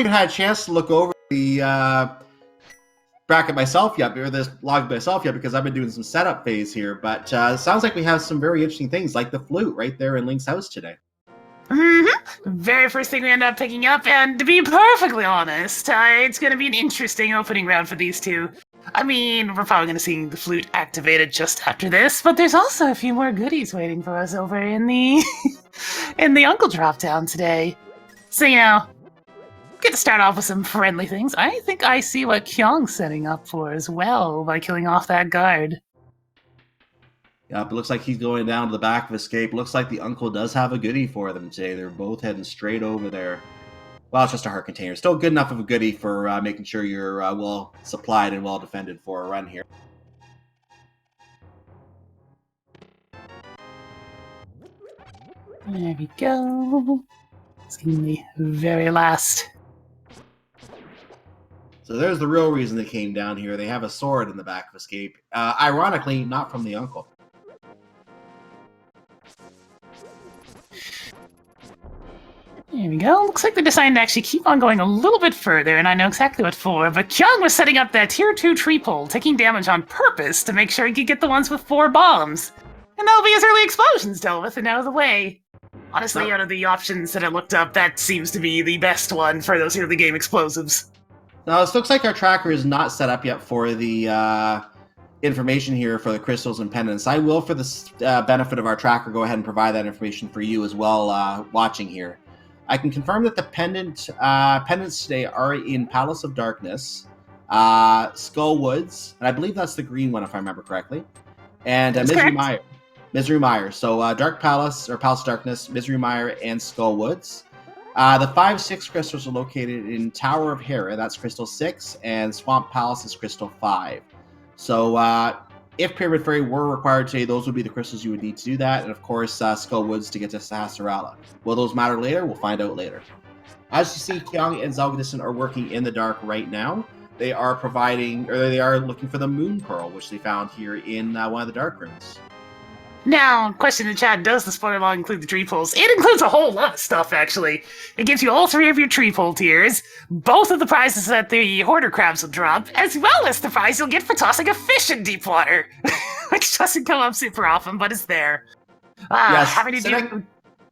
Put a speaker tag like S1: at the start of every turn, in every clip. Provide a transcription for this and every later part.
S1: even had a chance to look over the bracket myself yet, or this log myself yet, because I've been doing some setup phase here. But it sounds like we have some very interesting things, like the flute right there in Link's house today.
S2: Very first thing we end up picking up, and to be perfectly honest, it's going to be an interesting opening round for these two. I mean, we're probably going to see the flute activated just after this, but there's also a few more goodies waiting for us over in the in the Uncle Drop Down today. So, you know, get to start off with some friendly things. I think I see what Kyung's setting up for as well by killing off that guard.
S1: Yep, it looks like he's going down to the back of Escape. Looks like the uncle does have a goodie for them today. They're both heading straight over there. Well, it's just a heart container. Still good enough of a goodie for making sure you're well supplied and well defended for a run here.
S2: There we go. Seeing the very last.
S1: So there's the real reason they came down here. They have a sword in the back of Escape. Ironically, not from the uncle.
S2: There we go. Looks like they decided to actually keep on going a little bit further, and I know exactly what for. But Kyung was setting up that tier 2 tree pole, taking damage on purpose to make sure he could get the ones with 4 bombs. And that'll be his early explosions dealt with and out of the way. Honestly, out of the options that I looked up, that seems to be the best one for those early game explosives.
S1: Now, this looks like our tracker is not set up yet for the information here for the crystals and pendants. I will, for the benefit of our tracker, go ahead and provide that information for you as well watching here. I can confirm that the pendants today are in Palace of Darkness, Skull Woods, and I believe that's the green one if I remember correctly, and Misery Mire. So Dark Palace, or Palace of Darkness, Misery Mire, and Skull Woods. The 5-6 crystals are located in Tower of Hera, that's Crystal 6, and Swamp Palace is Crystal 5. So if Pyramid Fairy were required today, those would be the crystals you would need to do that, and of course Skull Woods to get to Sahasrara. Will those matter later? We'll find out later. As you see, Kyung and Zelgadison are working in the dark right now. They are looking for the Moon Pearl, which they found here in one of the dark rooms.
S2: Now, question in the chat, does the spoiler log include the tree poles? It includes a whole lot of stuff, actually. It gives you all 3 of your tree pole tiers, both of the prizes that the Hoarder Crabs will drop, as well as the prize you'll get for tossing a fish in deep water, which doesn't come up super often, but it's there.
S1: Yes,
S2: having to do...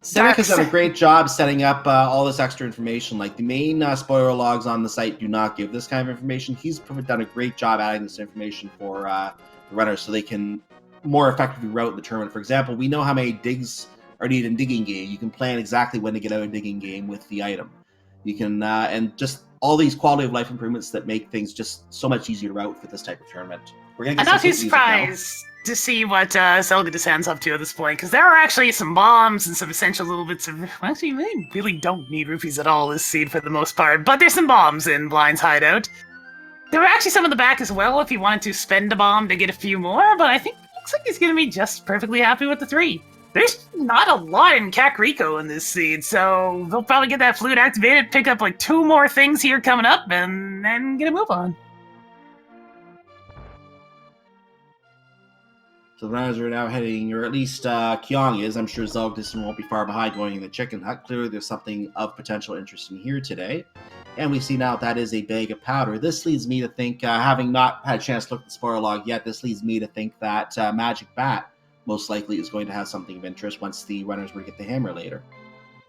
S1: Cynic has done a great job setting up all this extra information. Like, the main spoiler logs on the site do not give this kind of information. He's done a great job adding this information for the runners so they can more effectively route the tournament. For example, we know how many digs are needed in digging game. You can plan exactly when to get out of digging game with the item. You can and just all these quality of life improvements that make things just so much easier to route for this type of tournament. We're gonna get
S2: I'm not too surprised to see what Zelda descends up to at this point, because there are actually some bombs and some essential little bits of... Actually, they really don't need rupees at all this seed for the most part, but there's some bombs in Blind's hideout. There were actually some in the back as well if you wanted to spend a bomb to get a few more, but I think looks like he's going to be just perfectly happy with the 3. There's not a lot in Kakariko in this seed, so they'll probably get that flute activated, pick up like 2 more things here coming up, and then get a move on.
S1: So the runners are now heading, or at least Kyung is. I'm sure Zelgadison won't be far behind going in the chicken hut. Clearly there's something of potential interest in here today. And we see now that is a bag of powder. This leads me to think, having not had a chance to look at the spoiler log yet, this leads me to think that Magic Bat most likely is going to have something of interest once the runners were to get the hammer later.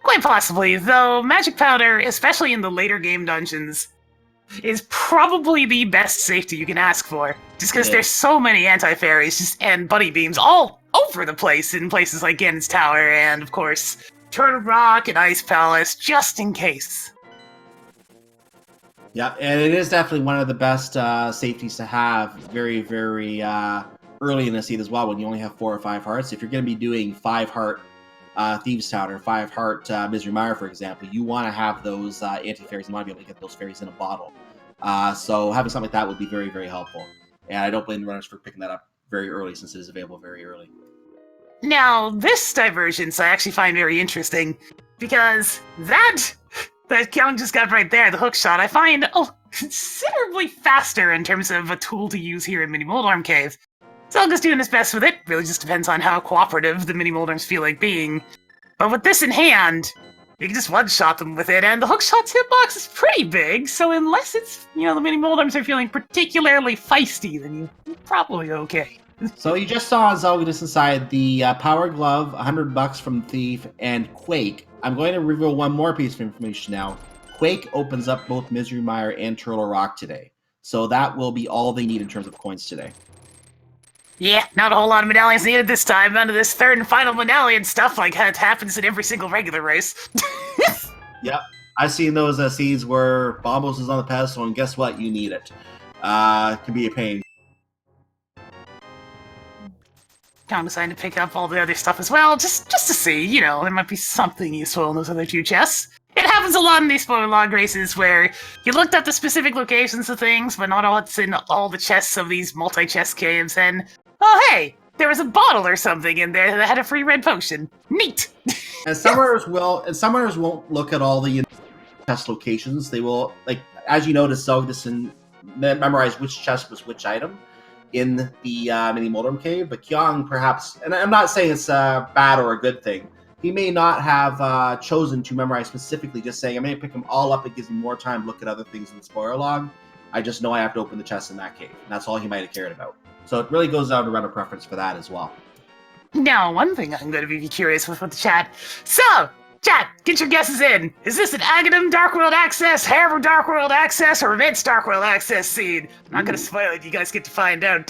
S2: Quite possibly, though Magic Powder, especially in the later game dungeons, is probably the best safety you can ask for. Just because there's so many anti-fairies and buddy beams all over the place in places like Ganon's Tower and, of course, Turtle Rock and Ice Palace, just in case.
S1: Yeah, and it is definitely one of the best safeties to have very, very early in the seed as well, when you only have 4 or 5 hearts. If you're going to be doing 5-heart Thieves' Town or 5-heart Misery Mire, for example, you want to have those anti-fairies. You want to be able to get those fairies in a bottle. So having something like that would be very, very helpful. And I don't blame the runners for picking that up very early, since it is available very early.
S2: Now, this divergence I actually find very interesting, because that Kyung just got right there, the hook shot, I find considerably faster in terms of a tool to use here in Mini Moldarm Cave. Zelda's doing his best with it, really just depends on how cooperative the Mini Moldarms feel like being. But with this in hand, You can just one-shot them with it, and the hookshot's hitbox is pretty big, so unless it's, the mini Moldarms are feeling particularly feisty, then you're probably okay.
S1: So you just saw Zelgadis inside the Power Glove, $100 from Thief, and Quake. I'm going to reveal one more piece of information now. Quake opens up both Misery Mire and Turtle Rock today. So that will be all they need in terms of coins today.
S2: Yeah, not a whole lot of medallions needed this time. None of this third and final medallion stuff like that happens in every single regular race.
S1: Yep. I've seen those seeds where Bombos is on the pedestal, and guess what? You need it. Can be a pain.
S2: Kind of decided to pick up all the other stuff as well, just to see, there might be something useful in those other 2 chests. It happens a lot in these spoiler log races where you looked up the specific locations of things, but not what's in all the chests of these multi-chest caves, and oh hey, there was a bottle or something in there that had a free red potion. Neat!
S1: And summoners won't look at all the chest locations. They will, like, as you notice, Zelgadis memorize which chest was which item in the mini Moldorm cave, but Kyong perhaps, and I'm not saying it's a bad or a good thing, he may not have chosen to memorize specifically, just saying, I'm going to pick them all up. It gives me more time to look at other things in the spoiler log. I just know I have to open the chest in that cave. And that's all he might have cared about. So it really goes down to run a preference for that as well.
S2: Now, one thing I'm going to be curious with the chat. So, chat, get your guesses in. Is this an Aghanim Dark World Access, Harbour Dark World Access, or Events Dark World Access seed? I'm not going to spoil it. You guys get to find out.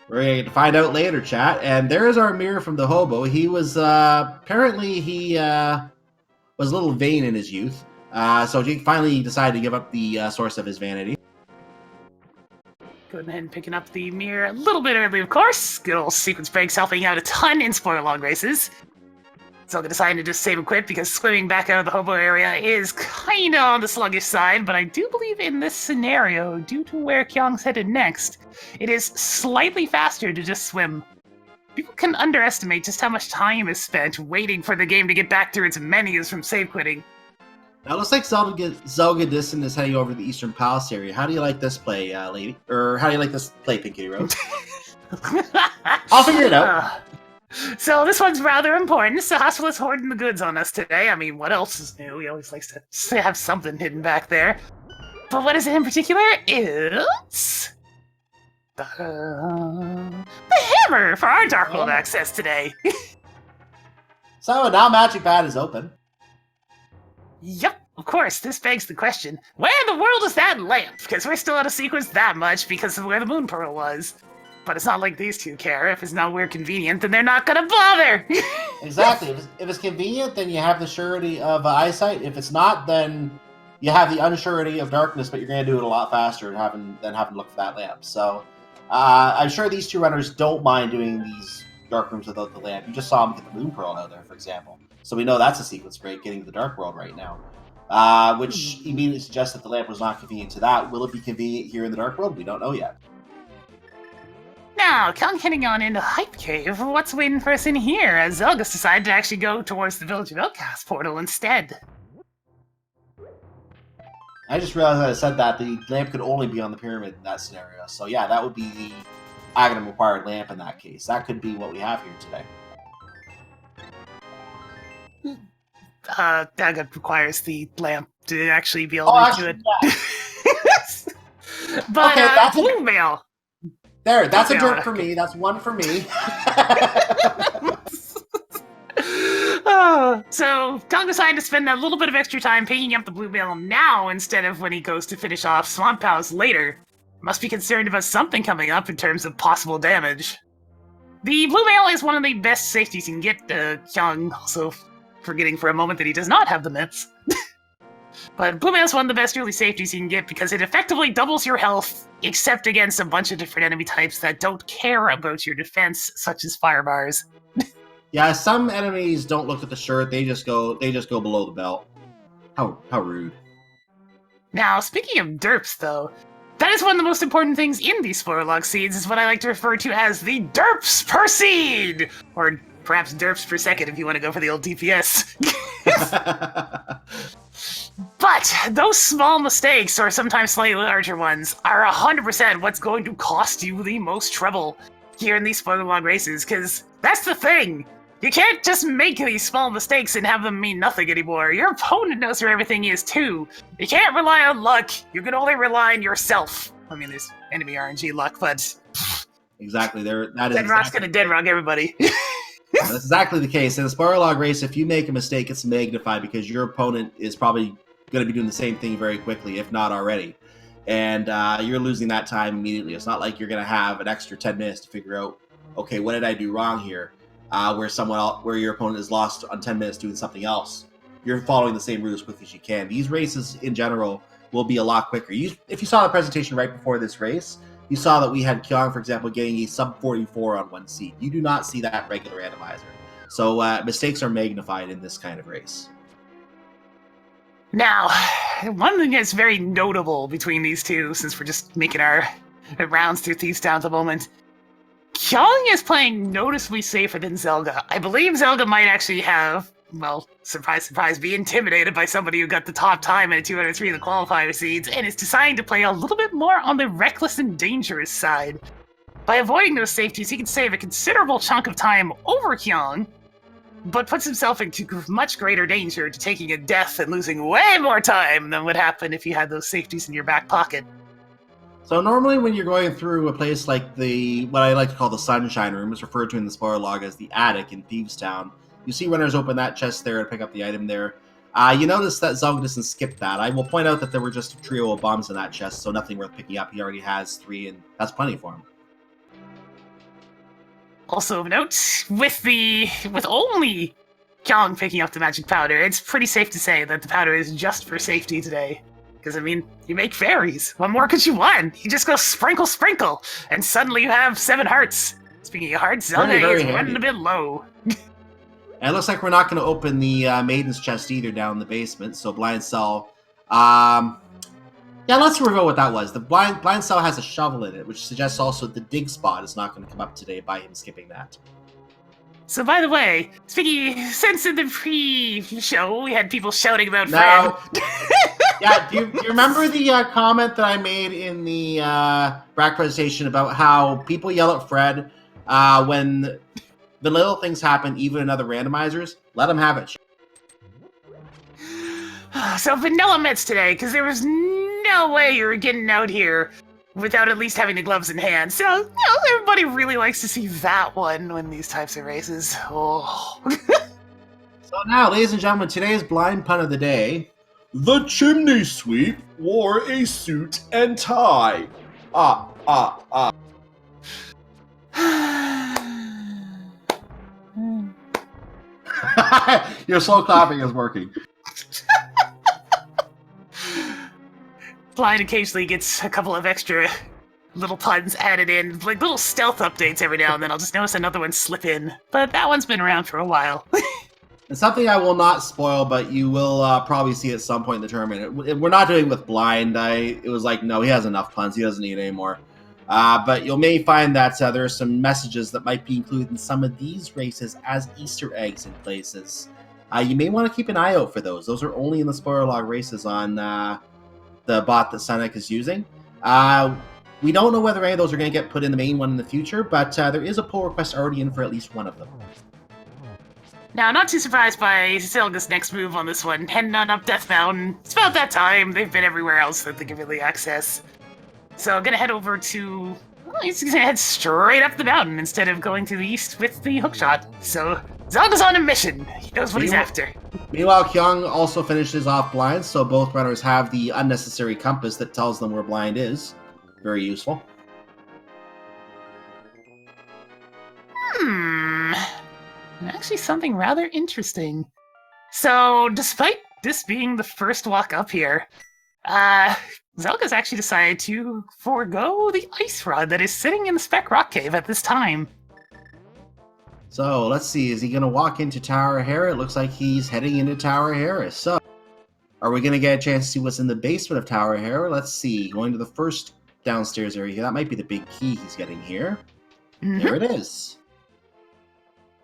S1: We're going to find out later, chat. And there is our mirror from the hobo. He was, apparently he was a little vain in his youth. So he finally decided to give up the source of his vanity.
S2: Going ahead and picking up the mirror a little bit early, of course. Good old sequence breaks helping out a ton in spoiler log races. So I decided to just save and quit because swimming back out of the hobo area is kind of on the sluggish side, but I do believe in this scenario, due to where Kyong's headed next, it is slightly faster to just swim. People can underestimate just how much time is spent waiting for the game to get back through its menus from save quitting.
S1: Now, it looks like Zelgadis is heading over to the Eastern Palace area. How do you like this play, lady? Or how do you like this play, Pinky Rose? I'll figure it out.
S2: So this one's rather important. The hospital is hoarding the goods on us today. I mean, what else is new? He always likes to have something hidden back there. But what is it in particular? It's the hammer for our Dark World access today.
S1: So now Magic Bat is open.
S2: Yep, of course. This begs the question: where in the world is that lamp? Because we're still out of sequence that much because of where the Moon Pearl was. But it's not like these two care. If it's not weird convenient, then they're not gonna bother!
S1: Exactly. If it's convenient, then you have the surety of eyesight. If it's not, then you have the unsurety of darkness, but you're going to do it a lot faster than having to look for that lamp. So I'm sure these two runners don't mind doing these dark rooms without the lamp. You just saw them get the Moon Pearl out there, for example. So we know that's a sequence break, getting to the Dark World right now. Which immediately suggests that the lamp was not convenient to that. Will it be convenient here in the Dark World? We don't know yet.
S2: Now, heading on into Hype Cave, what's waiting for us in here as Zelga's decided to actually go towards the Village of Outcast portal instead?
S1: I just realized that I said that the lamp could only be on the pyramid in that scenario. So yeah, that would be the Aghanim required lamp in that case. That could be what we have here today.
S2: That requires the lamp to actually be able to do it.
S1: Yeah.
S2: But,
S1: okay, that's
S2: Blue Mail.
S1: There, that's a dirt for me. That's one for me.
S2: So, Kong decided to spend a little bit of extra time picking up the Blue Mail now instead of when he goes to finish off Swamp House later. Must be concerned about something coming up in terms of possible damage. The Blue Mail is one of the best safeties you can get, Kyung, also forgetting for a moment that he does not have the mitts. But Blue Mail is one of the best early safeties you can get because it effectively doubles your health, except against a bunch of different enemy types that don't care about your defense, such as fire bars.
S1: Yeah, some enemies don't look at the shirt; they just go below the belt. How rude!
S2: Now, speaking of derps, though, that is one of the most important things in these spoiler log seeds. Is what I like to refer to as the derps per seed, or perhaps derps per second if you want to go for the old DPS. But those small mistakes, or sometimes slightly larger ones, are 100% what's going to cost you the most trouble here in these spoiler log races, because that's the thing. You can't just make these small mistakes and have them mean nothing anymore. Your opponent knows where everything is, too. You can't rely on luck. You can only rely on yourself. I mean, there's enemy RNG luck, but...
S1: Exactly.
S2: Dead Rock's gonna Dead Rock everybody.
S1: That's exactly the case. In a spoiler log race, if you make a mistake, it's magnified because your opponent is probably going to be doing the same thing very quickly, if not already. And you're losing that time immediately. It's not like you're going to have an extra 10 minutes to figure out, okay, what did I do wrong here? Where your opponent is lost on 10 minutes doing something else. You're following the same route as quick as you can. These races, in general, will be a lot quicker. If you saw the presentation right before this race, you saw that we had Kyung, for example, getting a sub 44 on one seed. You do not see that regular randomizer. So mistakes are magnified in this kind of race.
S2: Now, one thing that's very notable between these two, since we're just making our rounds through Thieves Town at the moment, Kyung is playing noticeably safer than Zelda. I believe Zelda might actually have, well, surprise, surprise, be intimidated by somebody who got the top time in 2 out of 3 of the qualifier seeds, and is deciding to play a little bit more on the reckless and dangerous side. By avoiding those safeties, he can save a considerable chunk of time over Kyung, but puts himself into much greater danger to taking a death and losing way more time than would happen if you had those safeties in your back pocket.
S1: So normally when you're going through a place like what I like to call the Sunshine Room, it's referred to in the spoiler log as the Attic in Thieves Town, you see runners open that chest there and pick up the item there. You notice that Zelda doesn't skip that. I will point out that there were just a trio of bombs in that chest, so nothing worth picking up. He already has 3, and that's plenty for him.
S2: Also of note, with only Kyung picking up the magic powder, it's pretty safe to say that the powder is just for safety today. Because, I mean, you make fairies. What more could you want? You just go sprinkle, sprinkle, and suddenly you have 7 hearts. Speaking of hearts, Zelda is running a bit low.
S1: And it looks like we're not going to open the Maiden's chest either down in the basement, so Blind Cell... yeah, let's reveal what that was. The Blind Cell has a shovel in it, which suggests also the dig spot is not going to come up today by him skipping that.
S2: So, by the way, since in the pre-show we had people shouting about
S1: now,
S2: Fred...
S1: Yeah, do you remember the comment that I made in the Brack presentation about how people yell at Fred when the little things happen, even in other randomizers? Let them have it.
S2: So vanilla mitts today, because there was no way you were getting out here without at least having the gloves in hand. So, you know, everybody really likes to see that one when these types of races. Oh.
S1: So now, ladies and gentlemen, today's blind pun of the day. The chimney sweep wore a suit and tie. Your slow clapping is working.
S2: Blind occasionally gets a couple of extra little puns added in, like little stealth updates every now and then. I'll just notice another one slip in, but that one's been around for a while.
S1: And something I will not spoil, but you will probably see at some point in the tournament. We're not doing it with Blind. It was like, no, he has enough puns. He doesn't need any more. But you may find that there are some messages that might be included in some of these races as Easter eggs in places. You may want to keep an eye out for those. Those are only in the spoiler log races on the bot that Sonic is using. We don't know whether any of those are going to get put in the main one in the future, but there is a pull request already in for at least one of them.
S2: Now, not too surprised by Zelda's next move on this one, heading on up Death Mountain. It's about that time. They've been everywhere else that they can really access. So I'm going to head over to... Well, he's going to head straight up the mountain instead of going to the east with the hookshot. So Zelda's on a mission. He knows what he's after.
S1: Meanwhile, Kyung also finishes off Blind, so both runners have the unnecessary compass that tells them where Blind is. Very useful.
S2: Actually, something rather interesting. So, despite this being the first walk up here, Zelda's actually decided to forego the ice rod that is sitting in the Spec Rock Cave at this time.
S1: So, let's see. Is he going to walk into Tower Hera? It looks like he's heading into Tower Hera. So, are we going to get a chance to see what's in the basement of Tower Hera? Let's see. Going to the first downstairs area. That might be the big key he's getting here. There it is.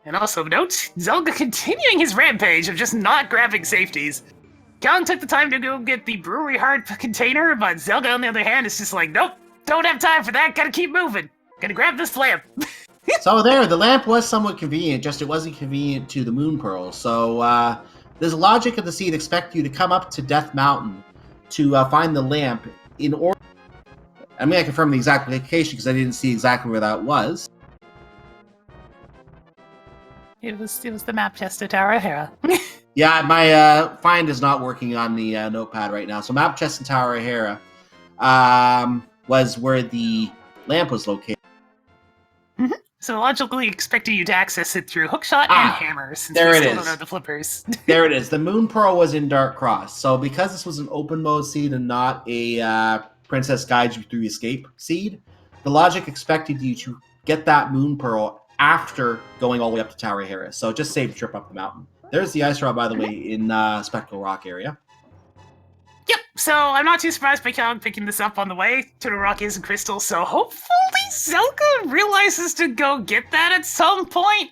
S2: And also note, Zelda continuing his rampage of just not grabbing safeties. Kyung took the time to go get the brewery heart container, but Zelda on the other hand is just like, nope, don't have time for that, gotta keep moving. Gotta grab this lamp.
S1: So there, the lamp was somewhat convenient, just it wasn't convenient to the moon pearl. So there's a logic of the seed expect you to come up to Death Mountain to find the lamp in order. I'm going to confirm the exact location because I didn't see exactly where that was.
S2: It was the map chest at Tower O'Hara.
S1: Yeah, my find is not working on the notepad right now. So map chest in Tower O'Hara was where the lamp was located.
S2: Mm-hmm. So logically expecting you to access it through hookshot and hammer, since
S1: there
S2: we
S1: it
S2: still
S1: is.
S2: don't know the flippers.
S1: There it is. The Moon Pearl was in Dark Cross. So because this was an open mode seed and not a Princess Guides You Through Escape seed, the logic expected you to get that Moon Pearl after going all the way up to Tower O'Hara. So just save the trip up the mountain. There's the ice rod, by the way, in Spectral Rock area.
S2: Yep, so I'm not too surprised by Cal picking this up on the way. Turtle Rock is a crystal, so hopefully Zelda realizes to go get that at some point.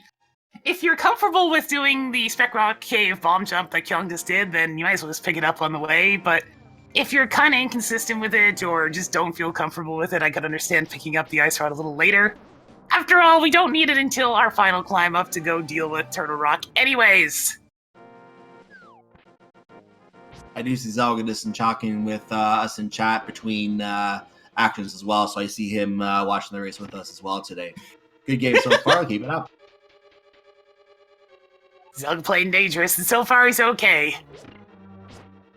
S2: If you're comfortable with doing the Spec Rock Cave bomb jump that Kyung just did, then you might as well just pick it up on the way, but if you're kind of inconsistent with it, or just don't feel comfortable with it, I could understand picking up the ice rod a little later. After all, we don't need it until our final climb up to go deal with Turtle Rock anyways.
S1: I do see Zelgadis and talking with us in chat between actions as well, so I see him watching the race with us as well today. Good game so far. Keep it up.
S2: Zelda playing dangerous, and so far he's okay.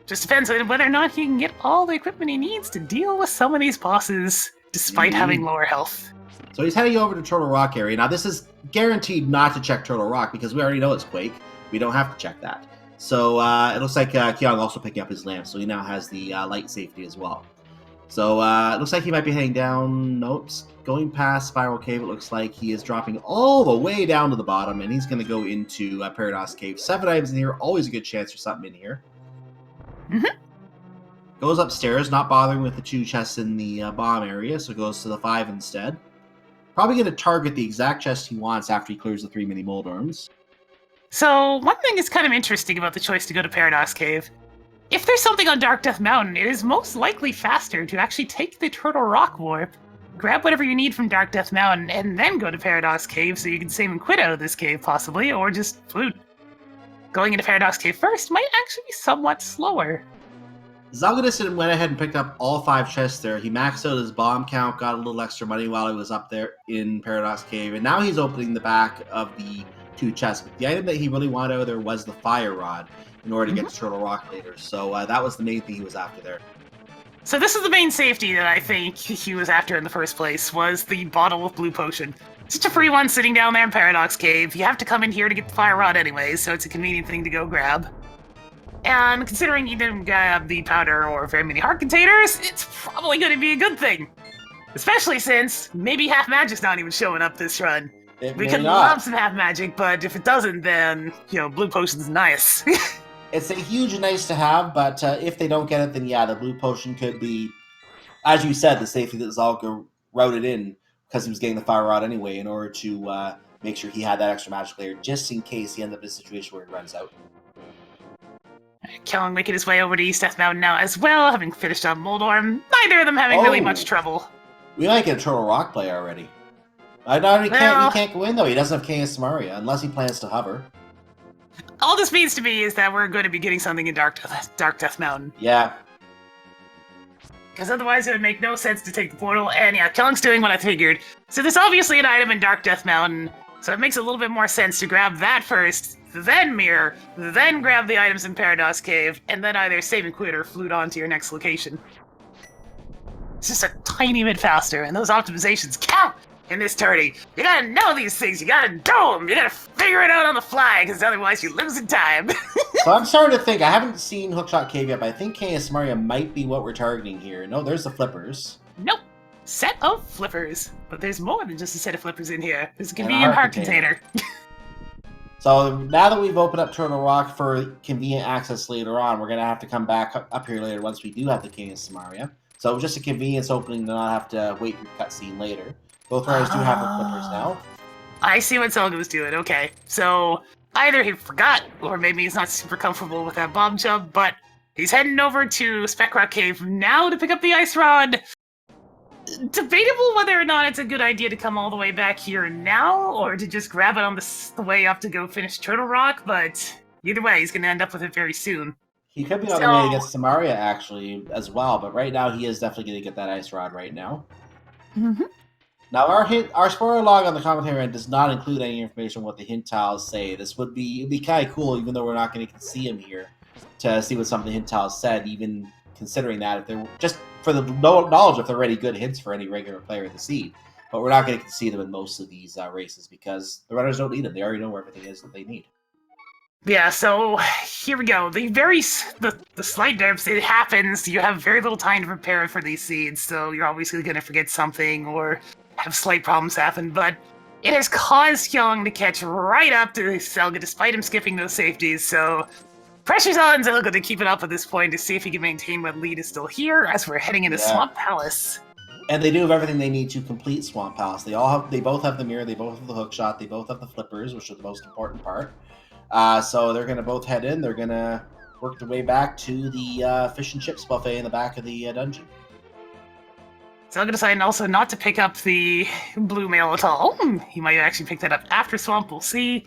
S2: Just depends on whether or not he can get all the equipment he needs to deal with some of these bosses, despite having lower health.
S1: So he's heading over to Turtle Rock area. Now this is guaranteed not to check Turtle Rock because we already know it's Quake. We don't have to check that. So it looks like Kyung also picking up his lamp, so he now has the light safety as well. So it looks like he might be heading down. Nope, going past Spiral Cave. It looks like he is dropping all the way down to the bottom, and he's going to go into Paradox Cave. 7 items in here, always a good chance for something in here.
S2: Mm-hmm.
S1: Goes upstairs, not bothering with the 2 chests in the bomb area, so goes to the 5 instead. Probably going to target the exact chest he wants after he clears the 3 mini Moldorms.
S2: So, one thing is kind of interesting about the choice to go to Paradox Cave. If there's something on Dark Death Mountain, it is most likely faster to actually take the Turtle Rock Warp, grab whatever you need from Dark Death Mountain, and then go to Paradox Cave so you can save and quit out of this cave, possibly, or just flute. Going into Paradox Cave first might actually be somewhat slower.
S1: Zelgadis went ahead and picked up all 5 chests there. He maxed out his bomb count, got a little extra money while he was up there in Paradox Cave, and now he's opening the back of the 2 chests. But the item that he really wanted out of there was the fire rod in order to get to Turtle Rock later. So that was the main thing he was after there.
S2: So this is the main safety that I think he was after in the first place, was the bottle of blue potion. It's just a free one sitting down there in Paradox Cave. You have to come in here to get the fire rod anyways, so it's a convenient thing to go grab. And considering you didn't grab the powder or very many heart containers, it's probably going to be a good thing. Especially since maybe half magic's not even showing up this run. We could love some half magic, but if it doesn't, then, blue potion's nice.
S1: It's a huge nice to have, but if they don't get it, then yeah, the blue potion could be, as you said, the safety that Zalga wrote it in because he was getting the fire rod anyway in order to make sure he had that extra magic layer just in case he ends up in a situation where it runs out.
S2: Kellan making his way over to East Death Mountain now as well, having finished up Moldorm. Neither of them having really much trouble.
S1: We might get a Turtle Rock play already. I know he can't go in though. He doesn't have King of Samaria unless he plans to hover.
S2: All this means to me is that we're going to be getting something in Dark Death Mountain.
S1: Yeah.
S2: Because otherwise it would make no sense to take the portal, and yeah, Kellan's doing what I figured. So there's obviously an item in Dark Death Mountain, so it makes a little bit more sense to grab that first, then mirror, then grab the items in Paradox Cave, and then either save and quit or flute on to your next location. It's just a tiny bit faster, and those optimizations count in this tourney. You gotta know these things, you gotta do them, you gotta figure it out on the fly, because otherwise you lose in time.
S1: So I'm starting to think, I haven't seen Hookshot Cave yet, but I think King of Samaria might be what we're targeting here. No, there's the flippers.
S2: Nope. Set of flippers. But there's more than just a set of flippers in here. There's a convenient heart container.
S1: So now that we've opened up Turtle Rock for convenient access later on, we're going to have to come back up here later once we do have the King of Samaria. So just a convenience opening to not have to wait for cutscene later. Both riders do have the flippers now. I
S2: see what Zelda was doing. Okay. So either he forgot, or maybe he's not super comfortable with that bomb jump, but he's heading over to Spec Rock Cave now to pick up the ice rod. Debatable whether or not it's a good idea to come all the way back here now, or to just grab it on the way up to go finish Turtle Rock, but either way, he's going to end up with it very soon.
S1: He could be on the way to get Samaria, actually, as well, but right now he is definitely going to get that Ice Rod right now.
S2: Mm-hmm.
S1: Now, our spoiler log on the commentary end does not include any information on what the hint tiles say. This would be kind of cool, even though we're not going to see him here, to see what some of the hint tiles said, even considering that if they're just for the knowledge if they're already good hints for any regular player in the seed. But we're not going to see them in most of these races because the runners don't need them. They already know where everything is that they need.
S2: Yeah, so here we go. The slight nerfs, it happens. You have very little time to prepare for these seeds, so you're obviously going to forget something or have slight problems happen, but it has caused Young to catch right up to Zelda despite him skipping those safeties, so pressure's on Zelda to keep it up at this point to see if he can maintain what lead is still here as we're heading into Swamp Palace.
S1: And they do have everything they need to complete Swamp Palace. They both have the mirror, they both have the hook shot, they both have the flippers, which are the most important part. So they're going to both head in. They're going to work their way back to the fish and chips buffet in the back of the dungeon.
S2: Zelda decided also not to pick up the blue mail at all. He might actually pick that up after Swamp, we'll see.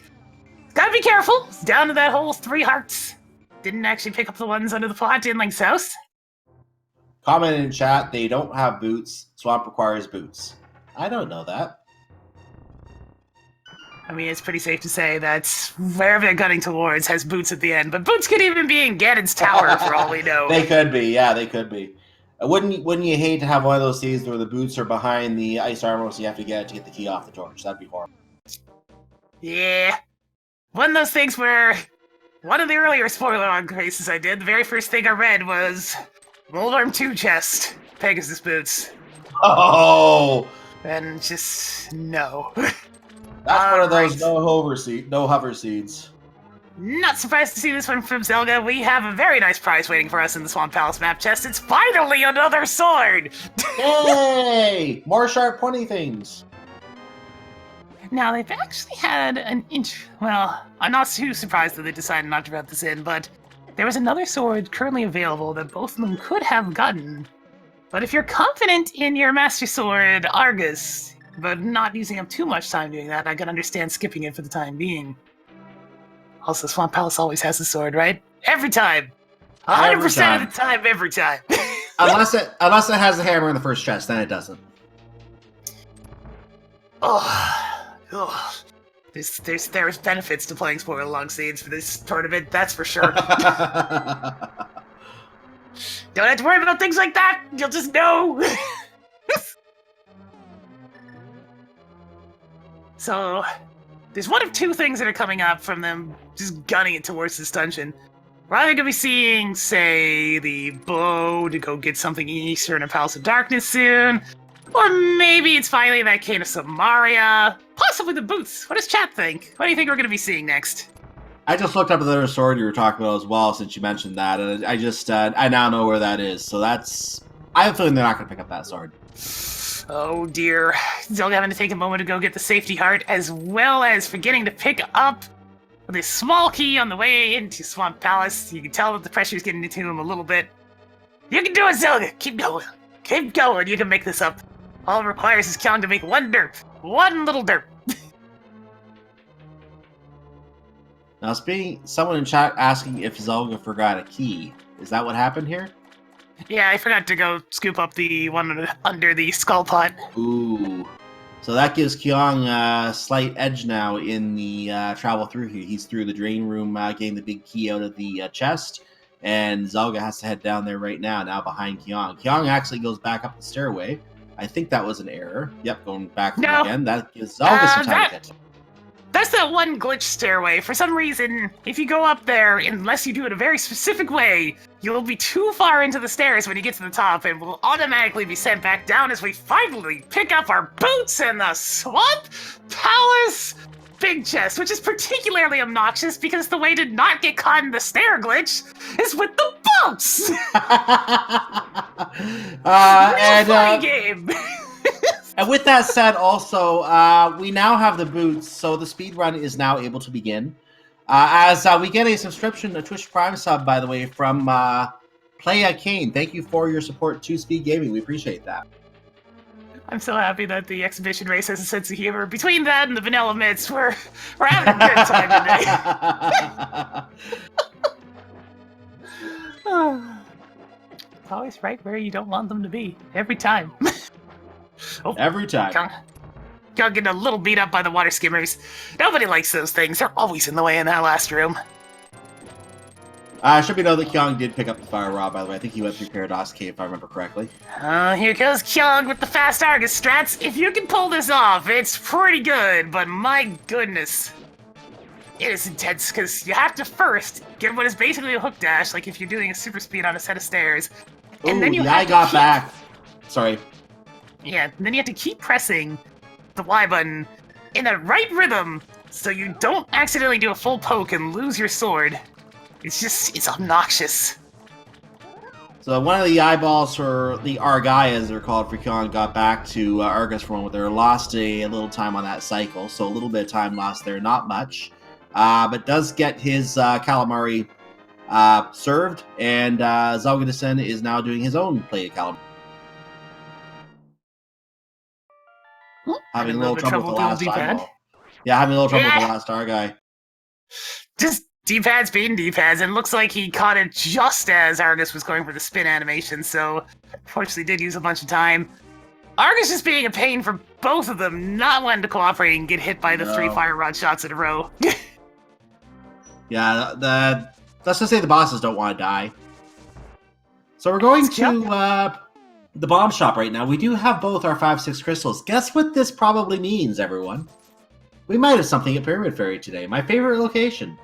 S2: Gotta be careful. It's down to that whole 3 hearts. Didn't actually pick up the ones under the pot in Link's house.
S1: Comment in chat, they don't have boots. Swamp requires boots. I don't know that.
S2: I mean, it's pretty safe to say that wherever they're gunning towards has boots at the end, but boots could even be in Ganon's tower for all we know.
S1: They could be, yeah, they could be. Wouldn't you hate to have one of those scenes where the boots are behind the ice armor, so you have to get the key off the torch? That'd be horrible.
S2: Yeah. One of those things where one of the earlier spoiler on races I did, the very first thing I read was Mold Arm 2 chest, Pegasus boots.
S1: Oh!
S2: And just, no.
S1: That's one of those no hover seeds.
S2: Not surprised to see this one from Zelda. We have a very nice prize waiting for us in the Swamp Palace map chest. It's finally another sword!
S1: Yay! More sharp pointy things.
S2: Now, they've actually had an well, I'm not too surprised that they decided not to wrap this in, but there was another sword currently available that both of them could have gotten. But if you're confident in your Master Sword, Argus, but not using up too much time doing that, I can understand skipping it for the time being. Also, Swamp Palace always has a sword, right? Every time! 100% of the time, every time!
S1: unless it has a hammer in the first chest, then it doesn't.
S2: There's benefits to playing spoiler long scenes for this tournament, that's for sure. Don't have to worry about things like that, you'll just know! So, there's one of 2 things that are coming up from them just gunning it towards this dungeon. We're either going to be seeing, say, the bow to go get something easier in a Palace of Darkness soon, or maybe it's finally that cane of Samaria, possibly the boots. What does chat think? What do you think we're going to be seeing next?
S1: I just looked up the other sword you were talking about as well since you mentioned that, and I just, I now know where that is, so that's... I have a feeling they're not going to pick up that sword.
S2: Oh dear. Zelda having to take a moment to go get the safety heart, as well as forgetting to pick up this small key on the way into Swamp Palace. You can tell that the pressure's getting into him a little bit. You can do it, Zelda! Keep going. Keep going, you can make this up. All it requires is Kion to make one derp. One little derp.
S1: Now, someone in chat asking if Zelda forgot a key. Is that what happened here?
S2: Yeah, I forgot to go scoop up the one under the skull pot.
S1: Ooh. So that gives Kyong a slight edge now in the travel through here. He's through the drain room, getting the big key out of the chest, and Zelda has to head down there right now behind Kyong. Kyong actually goes back up the stairway. I think that was an error. Yep, going back again. That gives Zelda some time to get to.
S2: That's that one glitch stairway. For some reason, if you go up there, unless you do it a very specific way, you'll be too far into the stairs when you get to the top and will automatically be sent back down as we finally pick up our boots in the Swamp Palace big chest, which is particularly obnoxious because the way to not get caught in the stair glitch is with the boots! Funny game!
S1: And with that said, also, we now have the boots, so the speed run is now able to begin. As we get a subscription, a Twitch Prime sub, by the way, from Playa Kane. Thank you for your support to Speed Gaming. We appreciate that.
S2: I'm so happy that the exhibition race has a sense of humor. Between that and the vanilla mitts, we're having a good time today. Always right where you don't want them to be. Every time.
S1: Every time.
S2: Got getting a little beat up by the water skimmers. Nobody likes those things. They're always in the way in that last room.
S1: Should be known that Kyung did pick up the fire rod, by the way. I think he went through Paradox Cave, if I remember correctly.
S2: Here goes Kyung with the fast Argus strats. If you can pull this off, it's pretty good, but my goodness. It is intense, because you have to first get what is basically a hook dash, like if you're doing a super speed on a set of stairs. And then you have to
S1: got back. Sorry.
S2: Yeah, and then you have to keep pressing the Y button in the right rhythm, so you don't accidentally do a full poke and lose your sword. It's obnoxious.
S1: So one of the eyeballs for the Argai, as they're called for Kyung, got back to Argus for one. They lost a little time on that cycle, so a little bit of time lost there, not much. But does get his calamari served, and Zelda is now doing his own play of calamari. Having a little trouble with the last eyeball. Yeah, having a little trouble with the last Argai.
S2: Just D-pads being D-pads, and it looks like he caught it just as Argus was going for the spin animation, so unfortunately did use a bunch of time. Argus just being a pain for both of them, not wanting to cooperate and get hit by the 3 fire rod shots in a row.
S1: Yeah, let's just say the bosses don't want to die. So we're going to the bomb shop right now. We do have both our 5-6 crystals. Guess what this probably means, everyone? We might have something at Pyramid Fairy today. My favorite location.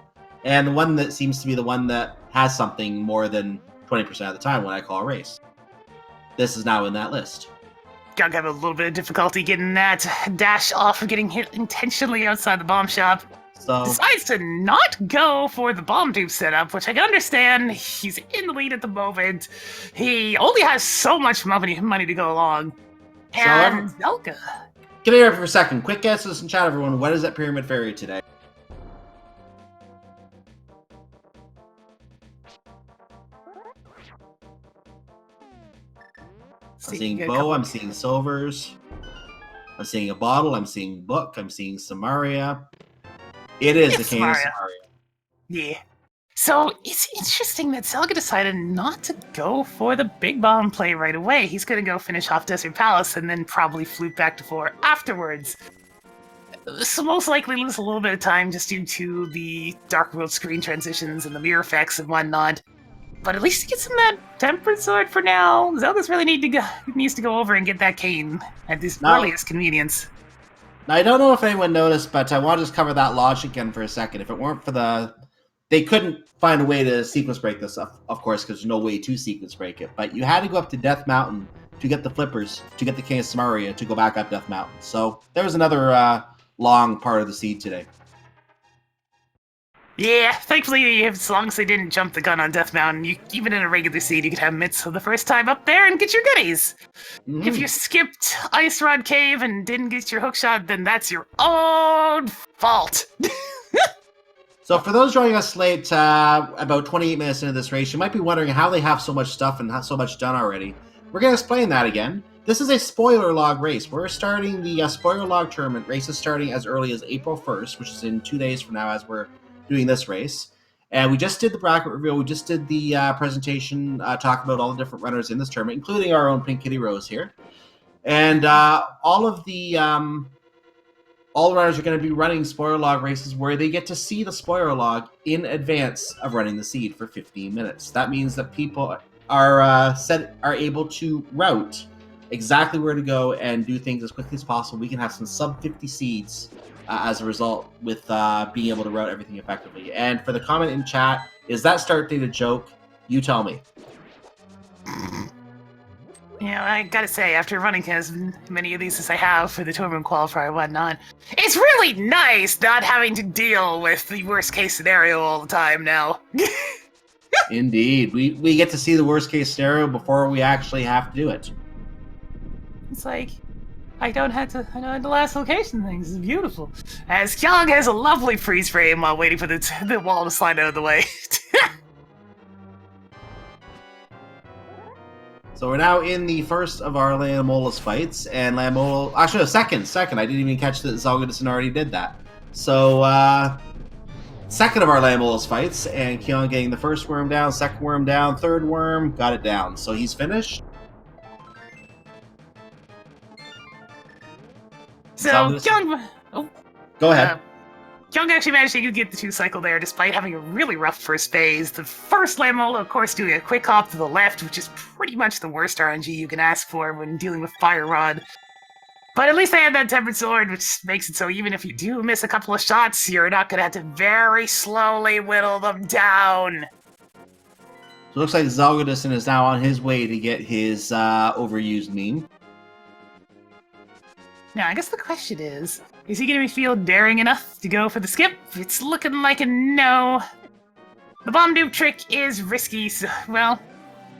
S1: And the one that seems to be the one that has something more than 20% of the time when I call a race. This is now in that list.
S2: Gotta have a little bit of difficulty getting that dash off of getting hit intentionally outside the bomb shop.
S1: So
S2: decides to not go for the bomb tube setup, which I can understand. He's in the lead at the moment. He only has so much money to go along. And Zelda.
S1: Get here for a second. Quick guesses in chat, everyone. What is at Pyramid Fairy today? I'm seeing bow, I'm seeing silvers, I'm seeing a bottle, I'm seeing book, I'm seeing Samaria. It is the Cane of Samaria.
S2: Yeah. So it's interesting that Zelda decided not to go for the big bomb play right away. He's going to go finish off Desert Palace and then probably flute back to 4 afterwards. So most likely lose a little bit of time just due to the Dark World screen transitions and the mirror effects and whatnot. But at least he gets him that Tempered Sword for now. Zelda's really needs to go over and get that cane at his earliest convenience.
S1: Now, I don't know if anyone noticed, but I want to just cover that logic again for a second. If it weren't for they couldn't find a way to sequence break this, of course, because there's no way to sequence break it. But you had to go up to Death Mountain to get the flippers, to get the Cane of Samaria, to go back up Death Mountain. So there was another long part of the seed today.
S2: Yeah, thankfully, as long as they didn't jump the gun on Death Mountain, even in a regular seed, you could have mitts for the first time up there and get your goodies. Mm-hmm. If you skipped Ice Rod Cave and didn't get your hookshot, then that's your own fault.
S1: So for those joining us late, about 28 minutes into this race, you might be wondering how they have so much stuff and so much done already. We're going to explain that again. This is a spoiler log race. We're starting the spoiler log tournament. Race is starting as early as April 1st, which is in 2 days from now as we're doing this race. And we just did the bracket reveal. We just did the presentation, talk about all the different runners in this tournament, including our own Pink Kitty Rose here. And all the runners are going to be running spoiler log races where they get to see the spoiler log in advance of running the seed for 15 minutes. That means that people are able to route exactly where to go and do things as quickly as possible. We can have some sub 50 seeds as a result with being able to route everything effectively. And for the comment in chat, is that start date a joke? You tell me.
S2: Yeah, I gotta say, after running as many of these as I have for the tournament qualifier and whatnot, it's really nice not having to deal with the worst case scenario all the time now.
S1: Indeed. We get to see the worst case scenario before we actually have to do it.
S2: It's like, I don't have to the last location things. It's beautiful. As Kyung has a lovely freeze frame while waiting for the wall to slide out of the way.
S1: So we're now in the first of our Lanmolas fights, and Lanmola... Actually, no, second. I didn't even catch that Zalgadison already did that. So, second of our Lanmolas fights, and Keon getting the first worm down, second worm down, third worm, got it down. So he's finished.
S2: So, Kyung... Oh.
S1: Go ahead.
S2: Kyung actually managed to get the 2-cycle there despite having a really rough first phase. The first Lanmola, of course, doing a quick hop to the left, which is pretty much the worst RNG you can ask for when dealing with Fire Rod. But at least they had that Tempered Sword, which makes it so even if you do miss a couple of shots, you're not going to have to very slowly whittle them down.
S1: So it looks like Zalgadison is now on his way to get his overused meme.
S2: Now, I guess the question is he going to feel daring enough to go for the skip? It's looking like a no. The bomb dupe trick is risky, so, well,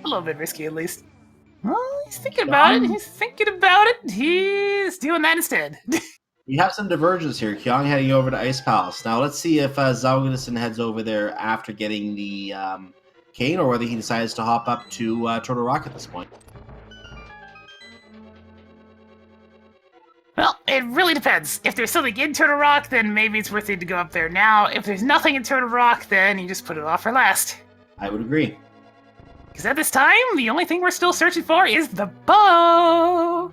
S2: a little bit risky at least. Well, he's thinking about it. He's doing that instead.
S1: We have some divergence here. Kyung heading over to Ice Palace. Now, let's see if Zalgadison heads over there after getting the cane, or whether he decides to hop up to Turtle Rock at this point.
S2: Well, it really depends. If there's something in Turtle Rock, then maybe it's worth it to go up there now. If there's nothing in Turtle Rock, then you just put it off for last.
S1: I would agree.
S2: Because at this time, the only thing we're still searching for is the bow!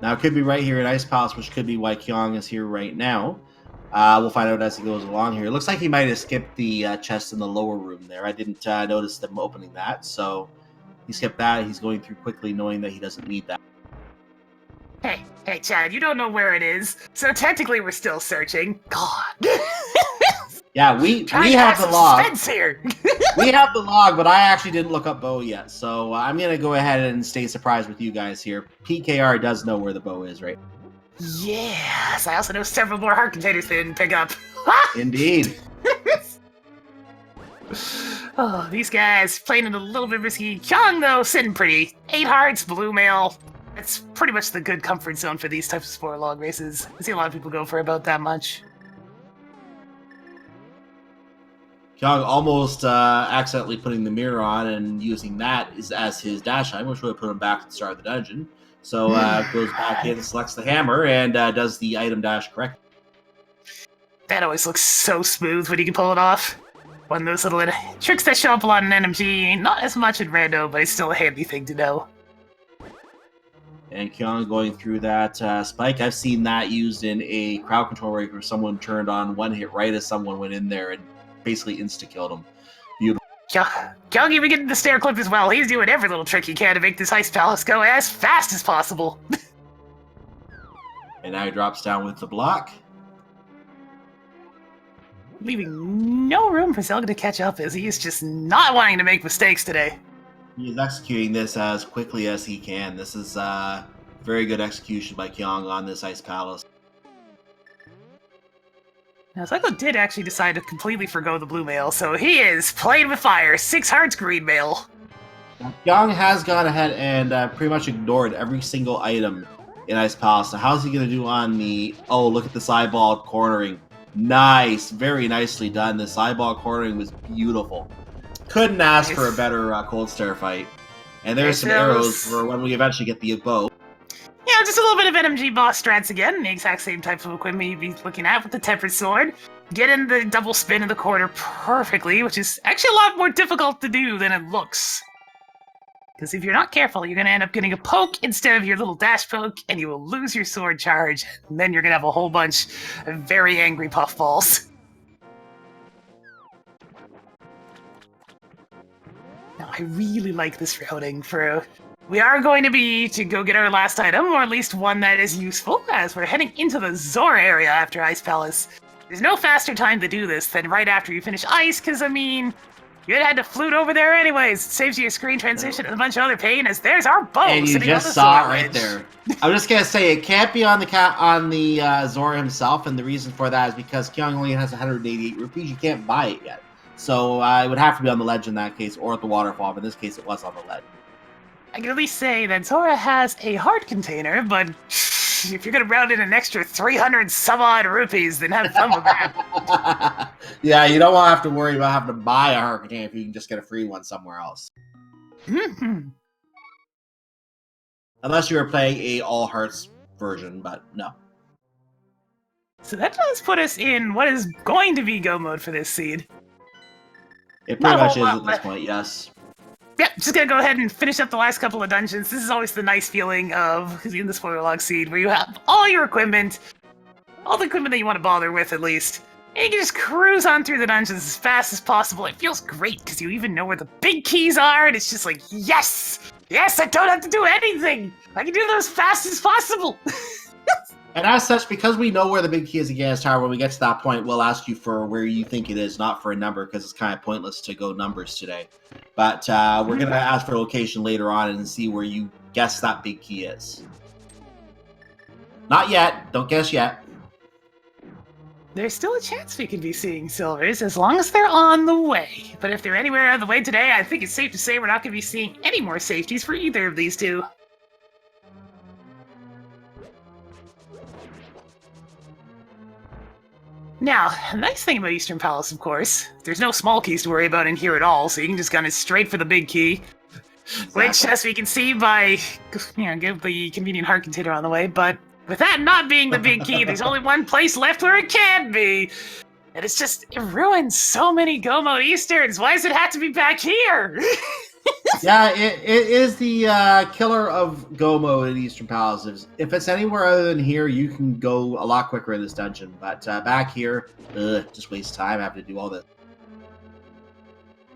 S1: Now, it could be right here at Ice Palace, which could be why Kyung is here right now. We'll find out as he goes along here. It looks like he might have skipped the chest in the lower room there. I didn't notice them opening that, so he skipped that. He's going through quickly, knowing that he doesn't need that.
S2: Hey, Chad, you don't know where it is, so technically we're still searching. God.
S1: Yeah, we have the log.
S2: Here.
S1: We have the log, but I actually didn't look up bow yet, so I'm going to go ahead and stay surprised with you guys here. PKR does know where the bow is, right?
S2: Yes, I also know several more heart containers they didn't pick up.
S1: Indeed.
S2: Oh, these guys playing it a little bit risky. Kyung, though, sitting pretty. 8 hearts, blue mail. It's pretty much the good comfort zone for these types of sport log races. I see a lot of people go for about that much.
S1: Kyung almost accidentally putting the mirror on and using that as his dash time, which would have put him back at the start of the dungeon. So goes back in, selects the hammer, and does the item dash correctly.
S2: That always looks so smooth when you can pull it off. One of those little tricks that show up a lot in NMG, not as much in Rando, but it's still a handy thing to know.
S1: And Kyung going through that spike. I've seen that used in a crowd control rig where someone turned on one hit right as someone went in there and basically insta-killed him. Beautiful.
S2: Kyung even getting the stair clip as well. He's doing every little trick he can to make this Ice Palace go as fast as possible.
S1: And now he drops down with the block.
S2: Leaving no room for Zelda to catch up as he is just not wanting to make mistakes today.
S1: He is executing this as quickly as he can. This is very good execution by Kyung on this Ice Palace.
S2: Now, Psycho did actually decide to completely forgo the blue mail, so he is playing with fire. 6 hearts green mail.
S1: Kyung has gone ahead and pretty much ignored every single item in Ice Palace. Now, how's he going to do on the... Oh, look at this eyeball cornering. Nice. Very nicely done. This eyeball cornering was beautiful. Couldn't ask for a better Cold Stare fight. And there's some arrows for when we eventually get the bow.
S2: Yeah, just a little bit of NMG boss strats again. The exact same type of equipment you'd be looking at with the Tempered Sword. Get in the double spin in the corner perfectly, which is actually a lot more difficult to do than it looks. Because if you're not careful, you're going to end up getting a poke instead of your little dash poke, and you will lose your sword charge, and then you're going to have a whole bunch of very angry puffballs. Now, I really like this routing for... We are going to go get our last item, or at least one that is useful, as we're heading into the Zora area after Ice Palace. There's no faster time to do this than right after you finish Ice, because, I mean, you'd had to flute over there anyways. It saves you a screen transition and a bunch of other pain, as there's our bow
S1: and you just saw it right there. I'm just going to say, it can't be on the Zora himself, and the reason for that is because Kyung only has 188 rupees. You can't buy it yet. So it would have to be on the ledge in that case, or at the waterfall. But in this case, it was on the ledge.
S2: I can at least say that Zora has a heart container, but if you're going to round in an extra 300 some odd rupees, then have fun with that.
S1: Yeah, you don't want to have to worry about having to buy a heart container if you can just get a free one somewhere else.
S2: Mhm.
S1: Unless you were playing a all hearts version, but no.
S2: So that does put us in what is going to be go mode for this seed.
S1: It
S2: Not
S1: pretty
S2: a
S1: much
S2: whole
S1: is
S2: lot
S1: at this
S2: left.
S1: point, yes.
S2: Yep, just gonna go ahead and finish up the last couple of dungeons. This is always the nice feeling of in the spoiler log seed where you have all your equipment, all the equipment that you want to bother with at least. And you can just cruise on through the dungeons as fast as possible. It feels great because you even know where the big keys are, and it's just like, yes! Yes, I don't have to do anything! I can do those as fast as possible!
S1: And as such, because we know where the big key is again, Tower, when we get to that point, we'll ask you for where you think it is, not for a number, because it's kind of pointless to go numbers today. But we're going to ask for a location later on and see where you guess that big key is. Not yet. Don't guess yet.
S2: There's still a chance we could be seeing silvers as long as they're on the way. But if they're anywhere on the way today, I think it's safe to say we're not going to be seeing any more safeties for either of these two. Now, the nice thing about Eastern Palace, of course, there's no small keys to worry about in here at all, so you can just gun it straight for the big key.
S1: Exactly.
S2: Which, as we can see by, give the convenient heart container on the way, but with that not being the big key, there's only one place left where it can be. And it's just, it ruins so many Go Mode Easterns. Why does it have to be back here?
S1: Yeah, it is the killer of Go Mode in Eastern Palace. If it's anywhere other than here, you can go a lot quicker in this dungeon. But back here, just waste time having to do all this.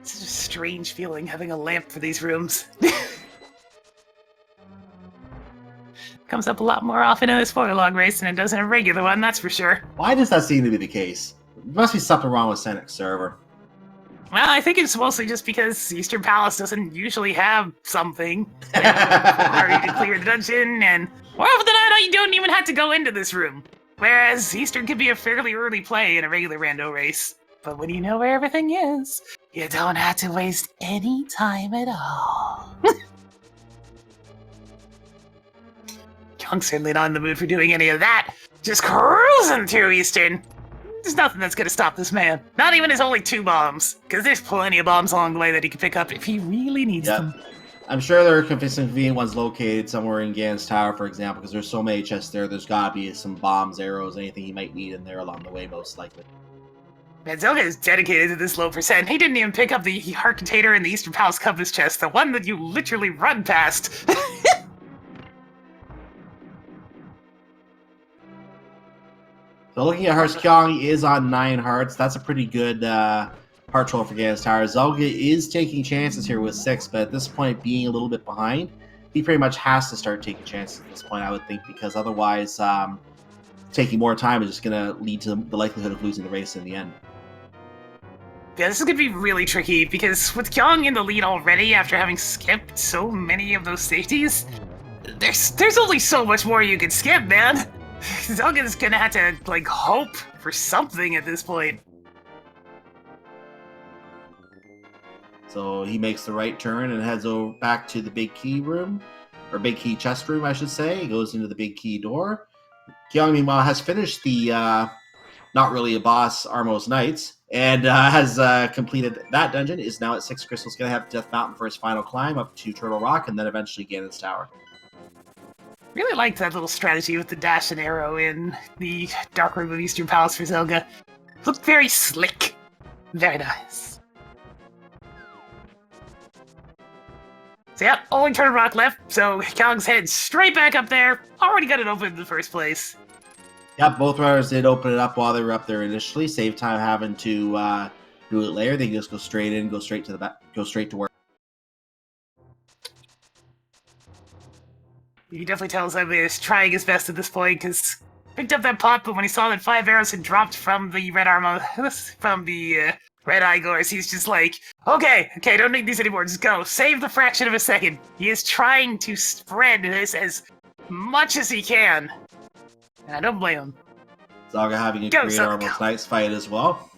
S2: It's a strange feeling having a lamp for these rooms. Comes up a lot more often in a spoiler log race than it does in a regular one, that's for sure.
S1: Why does that seem to be the case? There must be something wrong with Senec's server.
S2: Well, I think it's mostly just because Eastern Palace doesn't usually have something. Hurry to clear the dungeon, and more often than not, you don't even have to go into this room. Whereas Eastern could be a fairly early play in a regular rando race. But when you know where everything is, you don't have to waste any time at all. Young's certainly not in the mood for doing any of that. Just cruising through Eastern. There's nothing that's gonna stop this man. Not even his only 2 bombs. Because there's plenty of bombs along the way that he can pick up if he really needs them.
S1: I'm sure there are convenient ones located somewhere in Gan's Tower, for example, because there's so many chests there. There's gotta be some bombs, arrows, anything he might need in there along the way, most likely.
S2: Man, Zelda is dedicated to this low percent. He didn't even pick up the heart container in the Eastern Palace compass chest, the one that you literally run past.
S1: So looking at hearts, Kyong is on 9 hearts. That's a pretty good heart roll for Gan's Tower. Zelda is taking chances here with 6, but at this point, being a little bit behind, he pretty much has to start taking chances at this point, I would think, because otherwise taking more time is just going to lead to the likelihood of losing the race in the end.
S2: Yeah, this is going to be really tricky, because with Kyong in the lead already after having skipped so many of those safeties, there's only so much more you can skip, man. Zelda's gonna have to, hope for something at this point.
S1: So he makes the right turn and heads over back to the big key room, or big key chest room, I should say. He goes into the big key door. Kyong, meanwhile, has finished the not really a boss Armos Knights, and has completed that dungeon, is now at 6 crystals, going to have Death Mountain for his final climb up to Turtle Rock, and then eventually Ganon's Tower.
S2: Really liked that little strategy with the dash and arrow in the Dark Room of Eastern Palace for Zelda. Looked very slick. Very nice. So yeah, only Turtle Rock left, so Kyong's headed straight back up there. Already got it open in the first place.
S1: Yep, both runners did open it up while they were up there initially. Save time having to do it later. They can just go straight in, go straight to the back, go straight to work.
S2: You can definitely tell Zelda is trying his best at this point, because picked up that pot, but when he saw that 5 arrows had dropped from the red armor, from the red Igors, he's just like, okay, don't need these anymore, just go. Save the fraction of a second. He is trying to spread this as much as he can. And I don't blame him.
S1: Zaga having a great Armos Knights fight as well.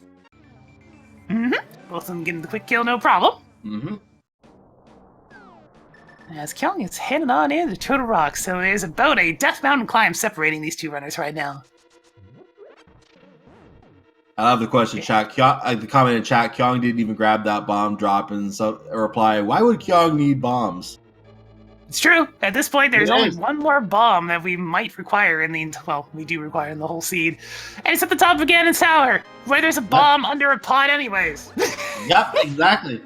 S2: Mm-hmm. Both of them getting the quick kill, no problem.
S1: Mm-hmm.
S2: As Kyong is heading on into Turtle Rock, so there's about a Death Mountain climb separating these 2 runners right now.
S1: I love the question, chat. The comment in chat, Kyong didn't even grab that bomb drop, and so reply, why would Kyong need bombs?
S2: It's true. At this point, there's
S1: It
S2: only
S1: is.
S2: one more bomb that we might require in the... Well, we do require in the whole seed. And it's at the top of Ganon's tower, where there's a bomb under a pot anyways.
S1: Yep, exactly.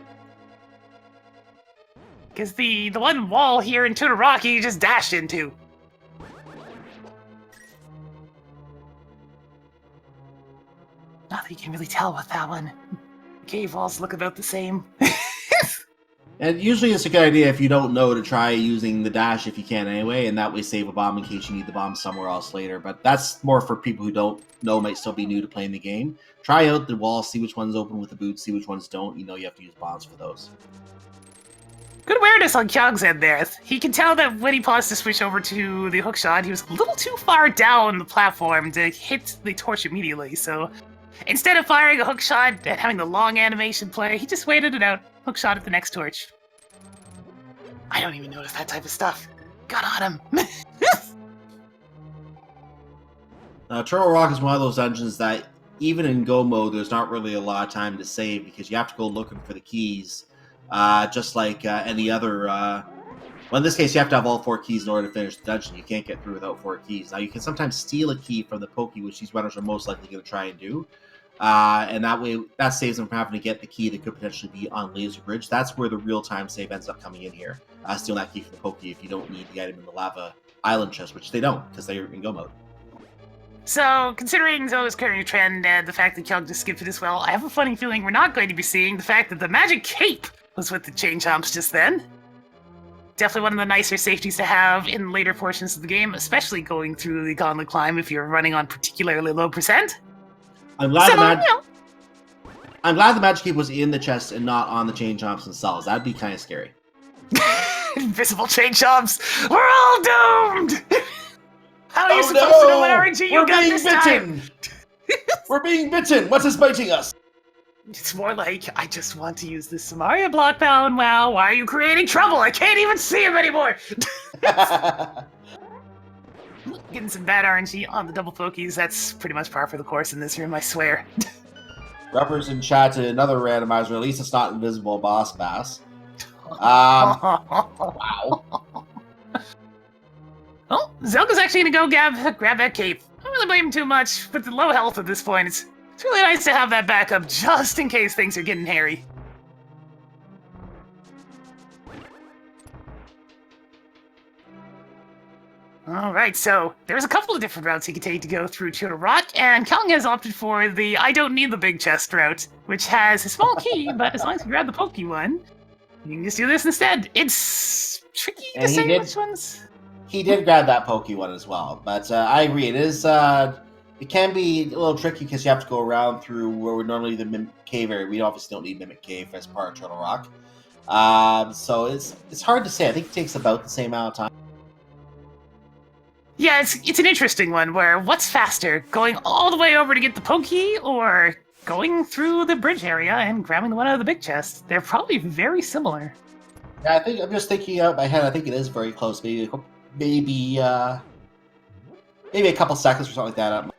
S2: Because the one wall here in Tuna Rock you just dashed into. Not that you can really tell with that one. Cave walls look about the same.
S1: And usually it's a good idea if you don't know to try using the dash if you can anyway, and that way save a bomb in case you need the bomb somewhere else later. But that's more for people who don't know, might still be new to playing the game. Try out the wall, see which ones open with the boots, see which ones don't. You know you have to use bombs for those.
S2: Good awareness on Kyung's end there. He can tell that when he paused to switch over to the hookshot, he was a little too far down the platform to hit the torch immediately, so instead of firing a hookshot and having the long animation play, he just waited it out. Hookshot at the next torch. I don't even notice that type of stuff. Got on him.
S1: Turtle Rock is one of those dungeons that even in go mode, there's not really a lot of time to save because you have to go looking for the keys. Just like any other... well, in this case, you have to have all 4 keys in order to finish the dungeon. You can't get through without 4 keys. Now, you can sometimes steal a key from the Pokey, which these runners are most likely going to try and do. And that way, that saves them from having to get the key that could potentially be on Laser Bridge. That's where the real-time save ends up coming in here. Stealing that key from the Pokey if you don't need the item in the Lava Island chest, which they don't, because they're in go mode.
S2: So, considering Zelda's current trend and the fact that Kyung just skipped it as well, I have a funny feeling we're not going to be seeing the fact that the magic cape was with the chain chomps just then. Definitely one of the nicer safeties to have in later portions of the game, especially going through the gauntlet climb if you're running on particularly low percent.
S1: I'm glad I'm glad the magic cape was in the chest and not on the chain chomps themselves. That'd be kind of scary.
S2: Invisible chain chomps! We're all doomed! How are you supposed to know what RNG you got this time?
S1: We're being bitten! What is biting us?
S2: It's more like, I just want to use this Samaria block now, and wow, why are you creating trouble? I can't even see him anymore! Getting some bad RNG on the double pokies, that's pretty much par for the course in this room, I swear.
S1: Rubbers in chat to another randomizer, at least it's not invisible boss bass. Wow.
S2: Oh, Zelda's actually gonna go grab that cape. I don't really blame him too much, but the low health at this point, it's really nice to have that backup just in case things are getting hairy. Alright, so there's a couple of different routes you can take to go through Tuna Rock, and Kyung has opted for the I don't need the big chest route, which has a small key, but as long as you grab the pokey one, you can just do this instead. It's tricky to say which ones.
S1: He did grab that pokey one as well, but I agree, it is it can be a little tricky because you have to go around through where would normally the Mimic Cave area. We obviously don't need Mimic Cave as part of Turtle Rock. So it's hard to say. I think it takes about the same amount of time.
S2: Yeah, it's an interesting one where what's faster, going all the way over to get the pokey or going through the bridge area and grabbing the one out of the big chest? They're probably very similar.
S1: Yeah, I think I'm just thinking out my head. I think it is very close. Maybe a couple seconds or something like that.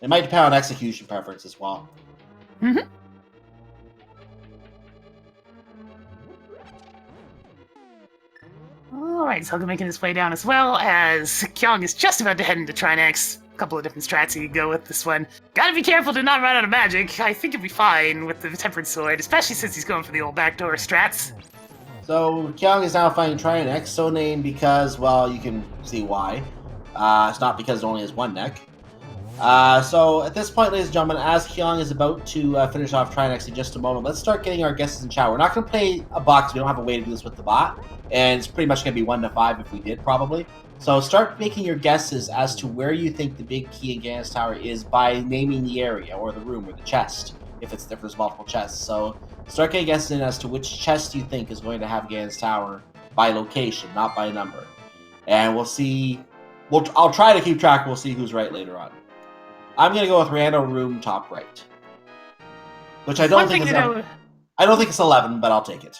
S1: It might depend on execution preference as well.
S2: Mm-hmm. Alright, so Zelda making his way down as well as Kyung is just about to head into Trinex. A couple of different strats you can go with this one. Gotta be careful to not run out of magic. I think he'll be fine with the Tempered Sword, especially since he's going for the old backdoor strats.
S1: So Kyung is now fighting Trinex, so named because, well, you can see why. It's not because it only has one neck. So at this point, ladies and gentlemen, as Kyung is about to finish off Trinex in just a moment, let's start getting our guesses in chat. We're not going to play a box. We don't have a way to do this with the bot, and it's pretty much going to be 1 to 5 if we did, probably. So start making your guesses as to where you think the big key in Ganon's Tower is by naming the area, or the room, or the chest, if there's multiple chests. So start getting guesses in as to which chest you think is going to have Ganon's Tower by location, not by number. And we'll see. I'll try to keep track. We'll see who's right later on. I'm gonna go with random room top right, which I don't think is. I don't think it's 11, but I'll take it.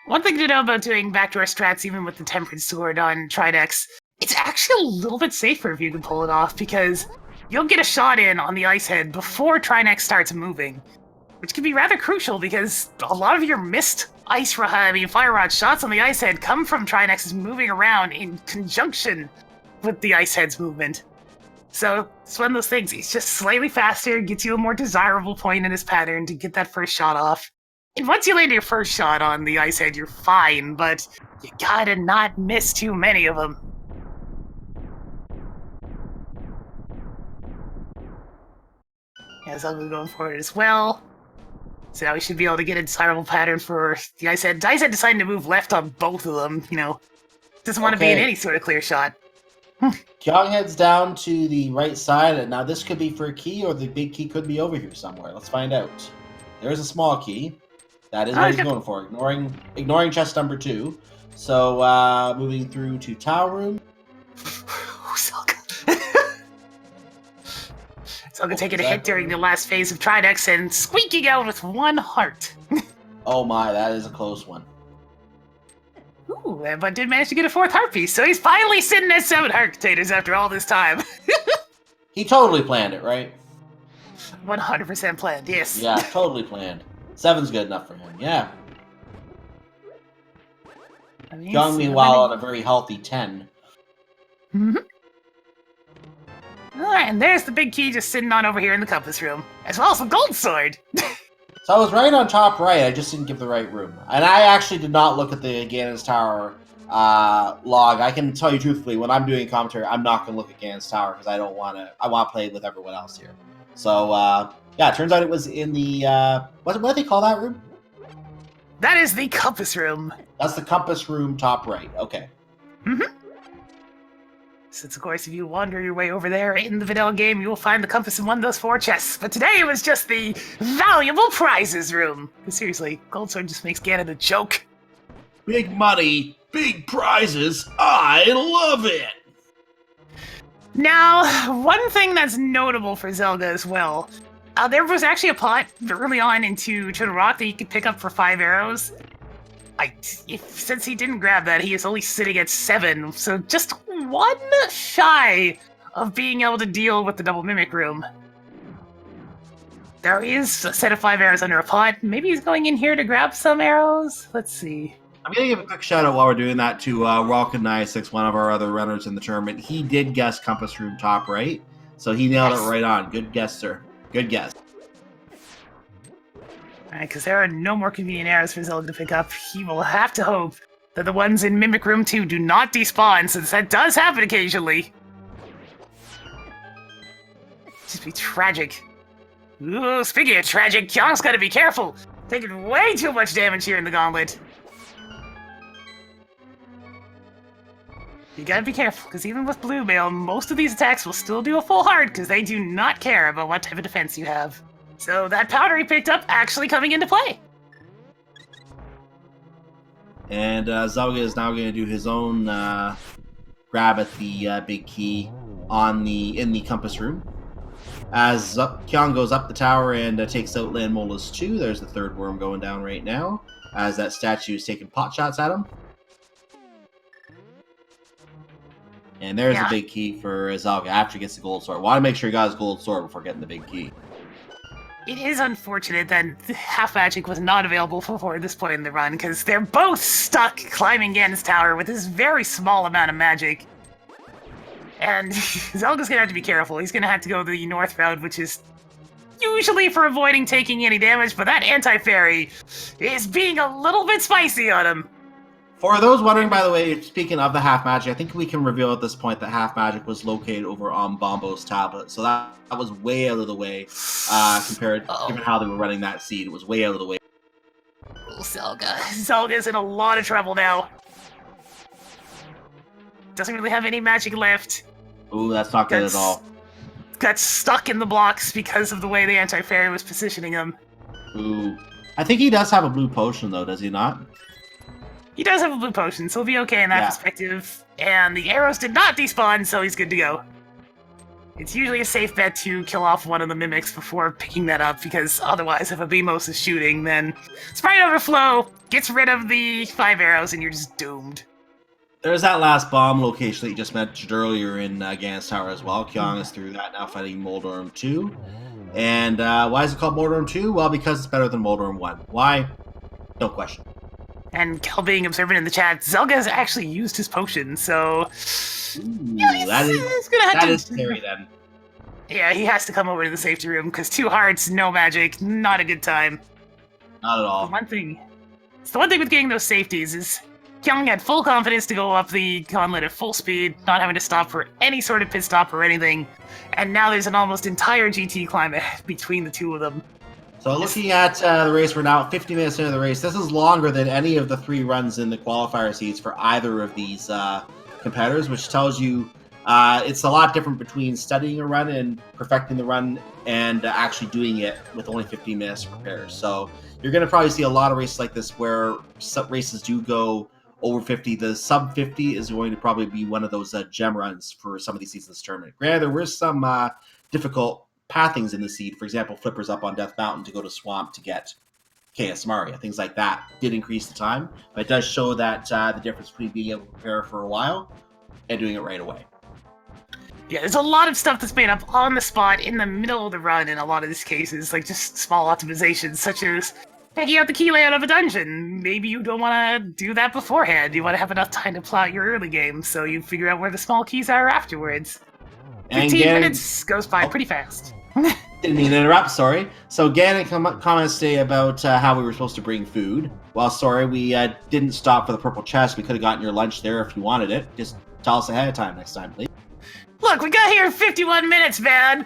S2: One thing to know about doing backdoor strats, even with the Tempered Sword on Trinex, it's actually a little bit safer if you can pull it off, because you'll get a shot in on the ice head before Trinex starts moving, which can be rather crucial because a lot of your missed fire rod shots on the ice head come from Trinex's moving around in conjunction with the ice head's movement. So it's one of those things. He's just slightly faster, gets you a more desirable point in his pattern to get that first shot off. And once you land your first shot on the ice head, you're fine, but you gotta not miss too many of them. Yeah, Zelda's going for it as well. So now we should be able to get a desirable pattern for the ice head. Ice head deciding to move left on both of them, doesn't want to be in any sort of clear shot.
S1: Kyung heads down to the right side, and now this could be for a key, or the big key could be over here somewhere. Let's find out. There's a small key. That is what he's going for, ignoring chest number 2. So, moving through to tower room.
S2: Zelda taking a hit during the last phase of Trinex and squeaking out with 1 heart.
S1: Oh my, that is a close one.
S2: Ooh, but did manage to get a 4th heart piece, so he's finally sitting at 7 heart containers after all this time.
S1: He totally planned it, right?
S2: 100% planned, yes.
S1: Yeah, totally planned. 7's good enough for him, yeah. Young, meanwhile, on a very healthy 10.
S2: Mm-hmm. Alright, and there's the big key just sitting on over here in the compass room, as well as the gold sword.
S1: So I was right on top right, I just didn't give the right room. And I actually did not look at the Ganon's Tower log. I can tell you truthfully, when I'm doing commentary, I'm not going to look at Ganon's Tower because I want to play with everyone else here. So, yeah, it turns out it was in the, what do they call that room?
S2: That is the compass room.
S1: That's the compass room top right, okay.
S2: Mm-hmm. Since, of course, if you wander your way over there in the vanilla game, you will find the compass in one of those 4 chests. But today it was just the valuable prizes room. Seriously, Gold Sword just makes Ganon a joke.
S1: Big money, big prizes, I love it!
S2: Now, one thing that's notable for Zelda as well, there was actually a pot early on into Turtle Rock that you could pick up for 5 arrows. Since he didn't grab that, he is only sitting at 7, so just 1 shy of being able to deal with the double mimic room. There is a set of 5 arrows under a pot. Maybe he's going in here to grab some arrows? Let's see.
S1: I'm going to give a quick shout out while we're doing that to Rolkin96, one of our other runners in the tournament. He did guess compass room top right, so he nailed it right on. Good guess, sir. Good guess.
S2: Alright, because there are no more convenient arrows for Zelda to pick up. He will have to hope that the ones in Mimic Room 2 do not despawn, since that does happen occasionally. Just be tragic. Ooh, speaking of tragic, Kyung's gotta be careful. Taking way too much damage here in the gauntlet. You gotta be careful, because even with Blue Mail, most of these attacks will still do a full heart, because they do not care about what type of defense you have. So that powder he picked up actually coming into play.
S1: And Zelda is now going to do his own grab at the big key in the compass room. As Kyung goes up the tower and takes out Landmola's 2, there's the 3rd worm going down right now, as that statue is taking pot shots at him. And there's the big key for Zelda after he gets the gold sword. Want to make sure he got his gold sword before getting the big key.
S2: It is unfortunate that Half Magic was not available before this point in the run, because they're both stuck climbing Ganon's tower with this very small amount of magic. And Zelda's gonna have to be careful. He's gonna have to go the north route, which is usually for avoiding taking any damage, but that anti-fairy is being a little bit spicy on him.
S1: For those wondering, by the way, speaking of the Half Magic, I think we can reveal at this point that Half Magic was located over on Bombo's tablet. So that was way out of the way given how they were running that seed. It was way out of the way.
S2: Oh, Zelda's in a lot of trouble now. Doesn't really have any magic left.
S1: Ooh, that's not good at all.
S2: Got stuck in the blocks because of the way the anti-fairy was positioning him.
S1: Ooh. I think he does have a blue potion, though, does he not?
S2: He does have a blue potion, so he'll be okay in that perspective. And the arrows did not despawn, so he's good to go. It's usually a safe bet to kill off one of the mimics before picking that up, because otherwise, if a Beamos is shooting, then Sprite Overflow gets rid of the 5 arrows and you're just doomed.
S1: There's that last bomb location that you just mentioned earlier in Gans Tower as well. Kyong is through that now, fighting Moldorm 2. And why is it called Moldorm 2? Well, because it's better than Moldorm 1. Why? No question.
S2: And Kel being observant in the chat, Zelga has actually used his potion, so...
S1: Ooh,
S2: yeah,
S1: that is scary then.
S2: Yeah, he has to come over to the safety room, because 2 hearts, no magic, not a good time.
S1: Not at all.
S2: The one thing with getting those safeties is Kyung had full confidence to go up the gauntlet at full speed, not having to stop for any sort of pit stop or anything, and now there's an almost entire GT climb between the two of them.
S1: So looking at the race, we're now 50 minutes into the race. This is longer than any of the 3 runs in the qualifier seeds for either of these competitors, which tells you it's a lot different between studying a run and perfecting the run and actually doing it with only 15 minutes to prepare. So you're going to probably see a lot of races like this where some races do go over 50. The sub 50 is going to probably be one of those gem runs for some of these seasons of this tournament. Granted, there were some difficult pathings in the seed. For example, flippers up on Death Mountain to go to Swamp to get KS Maria. Things like that did increase the time, but it does show that the difference between being able to prepare for a while and doing it right away.
S2: Yeah, there's a lot of stuff that's made up on the spot in the middle of the run in a lot of these cases, like just small optimizations such as taking out the key layout of a dungeon. Maybe you don't want to do that beforehand. You want to have enough time to plot your early game, so you figure out where the small keys are afterwards. 15 minutes goes by pretty fast.
S1: Didn't mean to interrupt, sorry. So Gannon comments today about how we were supposed to bring food. Well, sorry, we didn't stop for the purple chest. We could have gotten your lunch there if you wanted it. Just tell us ahead of time next time, please.
S2: Look, we got here in 51 minutes, man.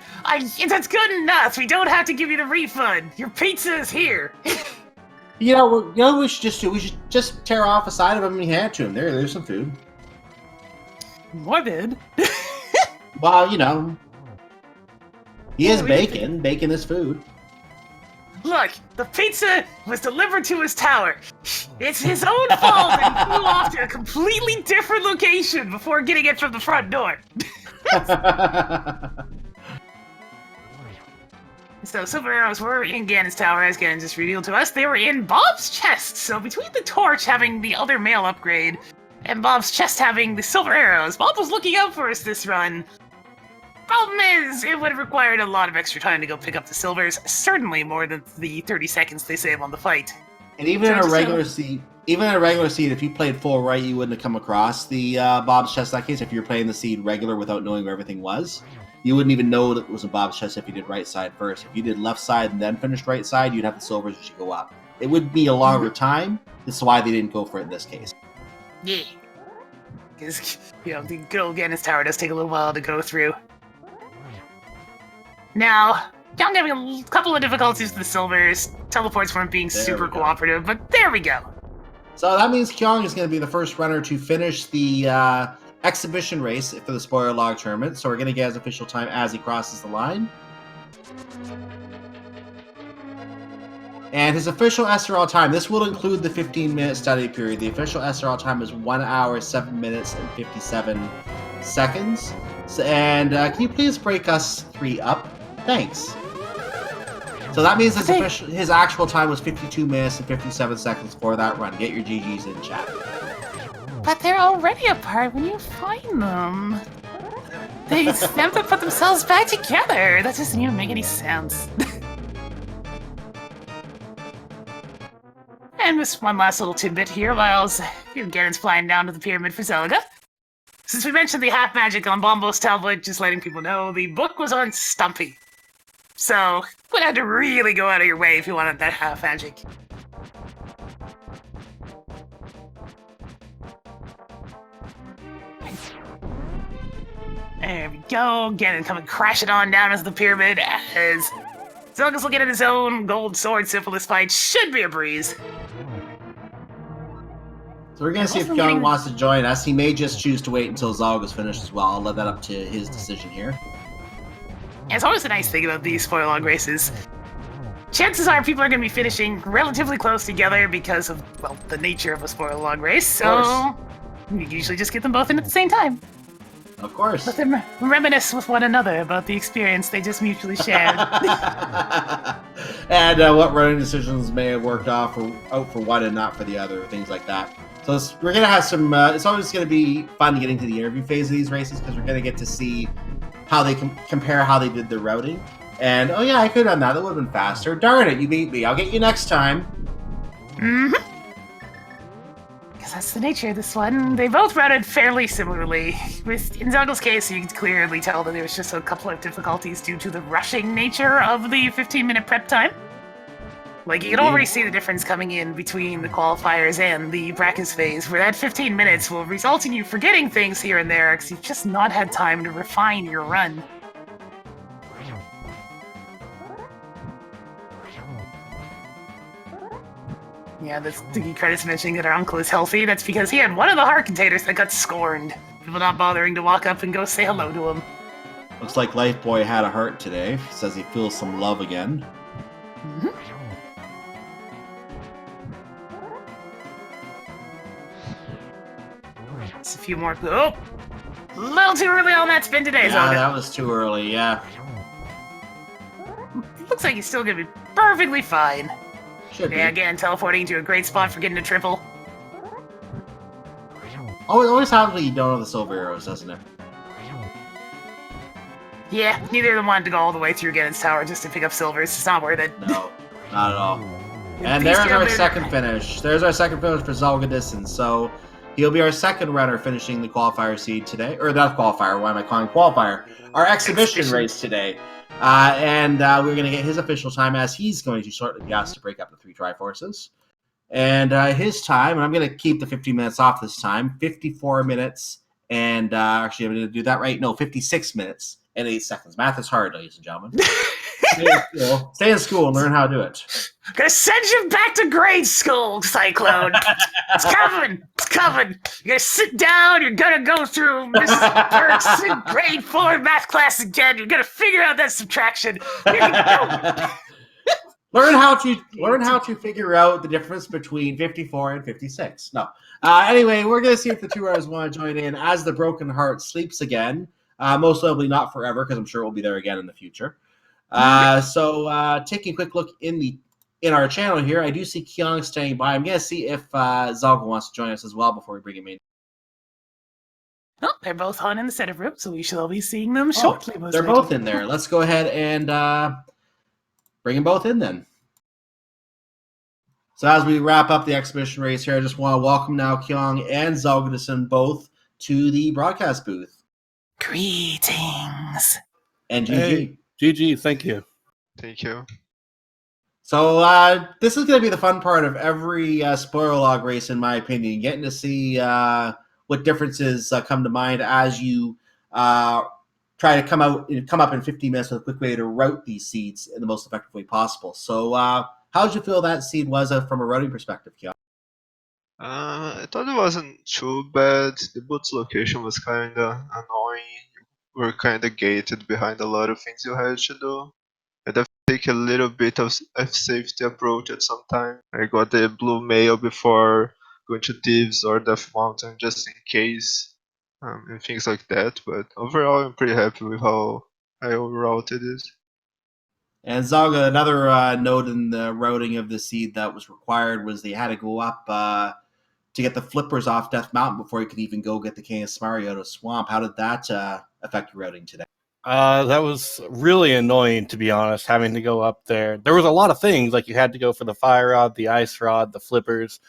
S2: That's good enough. We don't have to give you the refund. Your pizza is here.
S1: What we should just do? We should just tear off a side of him and hand it to him. There's some food.
S2: Morbid.
S1: Well, he is bacon. Bacon is food.
S2: Look, the pizza was delivered to his tower. It's his own fault that he flew off to a completely different location before getting it from the front door. So silver arrows were in Ganon's tower, as Ganon just revealed to us. They were in Bob's chest. So between the torch having the other mail upgrade and Bob's chest having the silver arrows, Bob was looking out for us this run. Problem is, it would have required a lot of extra time to go pick up the silvers, certainly more than the 30 seconds they save on the fight.
S1: And even in a regular seed, if you played full right, you wouldn't have come across the Bob's chest in that case. If you're playing the seed regular without knowing where everything was, you wouldn't even know that it was a Bob's chest if you did right side first. If you did left side and then finished right side, you'd have the silvers as you go up. It would be a longer time. This is why they didn't go for it in this case.
S2: Yeah. Because, the good old Ganon's tower does take a little while to go through. Now, I'm having a couple of difficulties with the silvers. Teleports weren't being super cooperative, but there we go.
S1: So that means Kyong is going to be the first runner to finish the exhibition race for the spoiler log tournament. So we're going to get his official time as he crosses the line. And his official SRL time, this will include the 15-minute study period. The official SRL time is 1 hour, 7 minutes, and 57 seconds. And can you please break us 3 up? Thanks. So that means his actual time was 52 minutes and 57 seconds for that run. Get your GGs in chat.
S2: But they're already apart when you find them. They have to put themselves back together. That doesn't even make any sense. And just one last little tidbit here while Ganon's flying down to the pyramid for Zelda. Since we mentioned the half magic on Bombo's tablet, just letting people know, the book was on Stumpy. So, would have to really go out of your way if you wanted that half magic. There we go. Ganon coming crashing on down into the pyramid as Zelga's looking at his own gold sword syphilis fight. Should be a breeze.
S1: So we're going to see if Kyung wants to join us. He may just choose to wait until Zalga's finished as well. I'll let that up to his decision here.
S2: Yeah, it's always a nice thing about these spoiler log races. Chances are people are going to be finishing relatively close together because of, well, the nature of a spoiler log race. So you usually just get them both in at the same time.
S1: Of course.
S2: Let them reminisce with one another about the experience they just mutually shared.
S1: And what running decisions may have worked out for one and not for the other, things like that. So we're gonna have some. It's always gonna be fun getting to the interview phase of these races because we're gonna get to see how they compare how they did their routing. And oh yeah, I could have done that. That would have been faster. Darn it, you beat me. I'll get you next time.
S2: Mm-hmm. Because that's the nature of this one. They both routed fairly similarly. In Zelda's case, you can clearly tell that there was just a couple of difficulties due to the rushing nature of the 15-minute prep time. Like, you can already see the difference coming in between the qualifiers and the brackets phase, where that 15 minutes will result in you forgetting things here and there because you've just not had time to refine your run. Yeah, the credits mentioning that our uncle is healthy. That's because he had one of the heart containers that got scorned. People not bothering to walk up and go say hello to him.
S1: Looks like Lifeboy had a heart today. Says he feels some love again.
S2: Mm-hmm. It's a few more. Oh! A little too early on that spin today,
S1: Yeah,
S2: Zelda.
S1: that was too early, yeah.
S2: Looks like he's still gonna be perfectly fine.
S1: Should be.
S2: Yeah, again, teleporting to a great spot for getting a triple.
S1: Always happens when you don't have the silver arrows, doesn't it?
S2: Yeah, neither of them wanted to go all the way through Ganon's tower just to pick up silver. It's just not worth it.
S1: No, not at all. And there's our second finish. There's our second finish for Zelda Distance. So he'll be our second runner finishing the qualifier seed today. Or not qualifier, why am I calling qualifier? Our exhibition race today. And we're going to get his official time as he's going to shortly be asked to break up the 3 Triforces. And his time, and I'm going to keep the 15 minutes off this time, 54 minutes. And actually, I'm going to do that right. No, 56 minutes and 8 seconds. Math is hard, ladies and gentlemen. Stay in school and learn how to do it.
S2: Gonna send you back to grade school, Cyclone. It's coming. It's coming. You're gonna sit down. You're gonna go through Mrs. Burke's grade 4 math class again. You're gonna figure out that subtraction. You're gonna go.
S1: Learn how to figure out the difference between 54 and 56. No. Anyway, we're gonna see if the 2 runners want to join in as the Broken Heart sleeps again. Most likely not forever, because I'm sure we'll be there again in the future. So taking a quick look in our channel here, I do see Keong standing by. I'm going to see if Zalga wants to join us as well before we bring him in.
S2: Oh, they're both on in the setup room, so we shall be seeing them shortly.
S1: They're both in there. Let's go ahead and bring them both in then. So as we wrap up the exhibition race here, I just want to welcome now Keong and Zalgadison both to the broadcast booth.
S2: Greetings.
S1: And GG.
S3: Hey, GG, thank you.
S4: Thank you.
S1: So this is going to be the fun part of every spoiler log race, in my opinion, getting to see what differences come to mind as you try to come up in 15 minutes with a quick way to route these seeds in the most effective way possible. So how did you feel that seed was from a routing perspective, Keon?
S4: I thought it wasn't too bad. The boot's location was kinda annoying. We're kinda gated behind a lot of things you had to do. I'd have to take a little bit of a safety approach at some time. I got the blue mail before going to Thieves or Death Mountain just in case, and things like that. But overall, I'm pretty happy with how I routed it.
S1: And Zaga, another note in the routing of the seed that was required was they had to go up to get the flippers off Death Mountain before you could even go get the King of Smari out of Swamp. How did that affect your routing today?
S3: That was really annoying, to be honest, having to go up there. There was a lot of things, like you had to go for the fire rod, the ice rod, the flippers,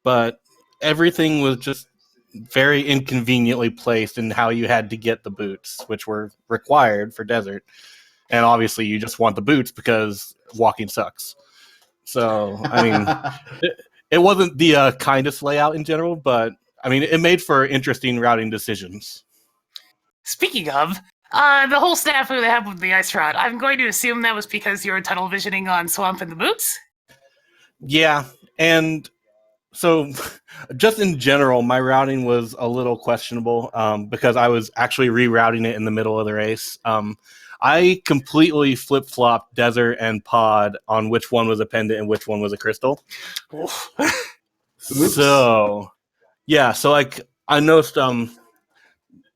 S3: but everything was just very inconveniently placed in how you had to get the boots, which were required for desert. And obviously you just want the boots because walking sucks. So, I mean, it wasn't the kindest layout in general, but I mean, it made for interesting routing decisions.
S2: Speaking of, the whole snafu they have with the ice rod, I'm going to assume that was because you were tunnel visioning on Swamp and the boots?
S3: Yeah, and so just in general, my routing was a little questionable because I was actually rerouting it in the middle of the race. I completely flip-flopped desert and pod on which one was a pendant and which one was a crystal. So, yeah, so like I noticed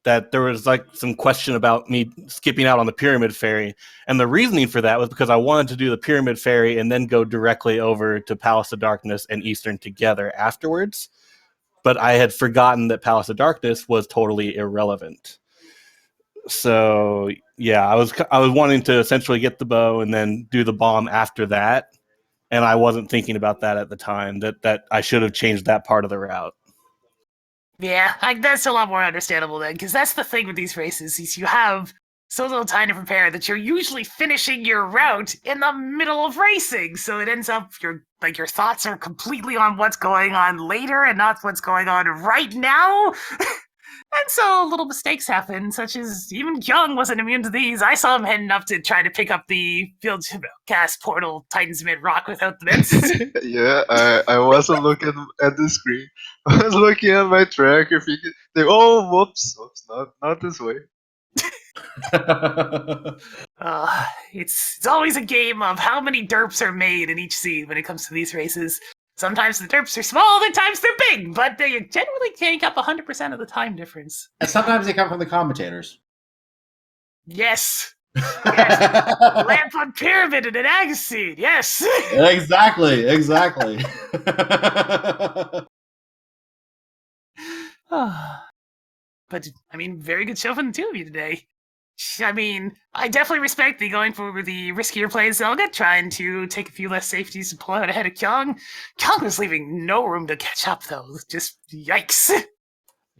S3: that there was like some question about me skipping out on the Pyramid Ferry, and the reasoning for that was because I wanted to do the Pyramid Ferry and then go directly over to Palace of Darkness and Eastern together afterwards. but I had forgotten that Palace of Darkness was totally irrelevant. So yeah, I was wanting to essentially get the bow and then do the bomb after that, and I wasn't thinking about that at the time. That I should have changed that part of the route.
S2: Yeah, that's a lot more understandable then, because that's the thing with these races, is you have so little time to prepare that you're usually finishing your route in the middle of racing, so it ends up your thoughts are completely on what's going on later and not what's going on right now. And so little mistakes happen, such as even Young wasn't immune to these. I saw him heading up to try to pick up the field cast portal Titan's Mid Rock without the bits.
S4: Yeah, I wasn't looking at the screen. I was looking at my tracker, thinking, "Oh, whoops, not this way."
S2: It's always a game of how many derps are made in each seed when it comes to these races. Sometimes the derps are small, other times they're big, but they generally take up 100% of the time difference.
S1: And sometimes they come from the commentators.
S2: Yes. Yes. Lamp on Pyramid and an Agassiz, yes.
S1: Exactly.
S2: But, I mean, very good show from the two of you today. I mean, I definitely respect the going for the riskier play Zelda, trying to take a few less safeties and pull out ahead of Kyung. Kyung was leaving no room to catch up, though. Just yikes.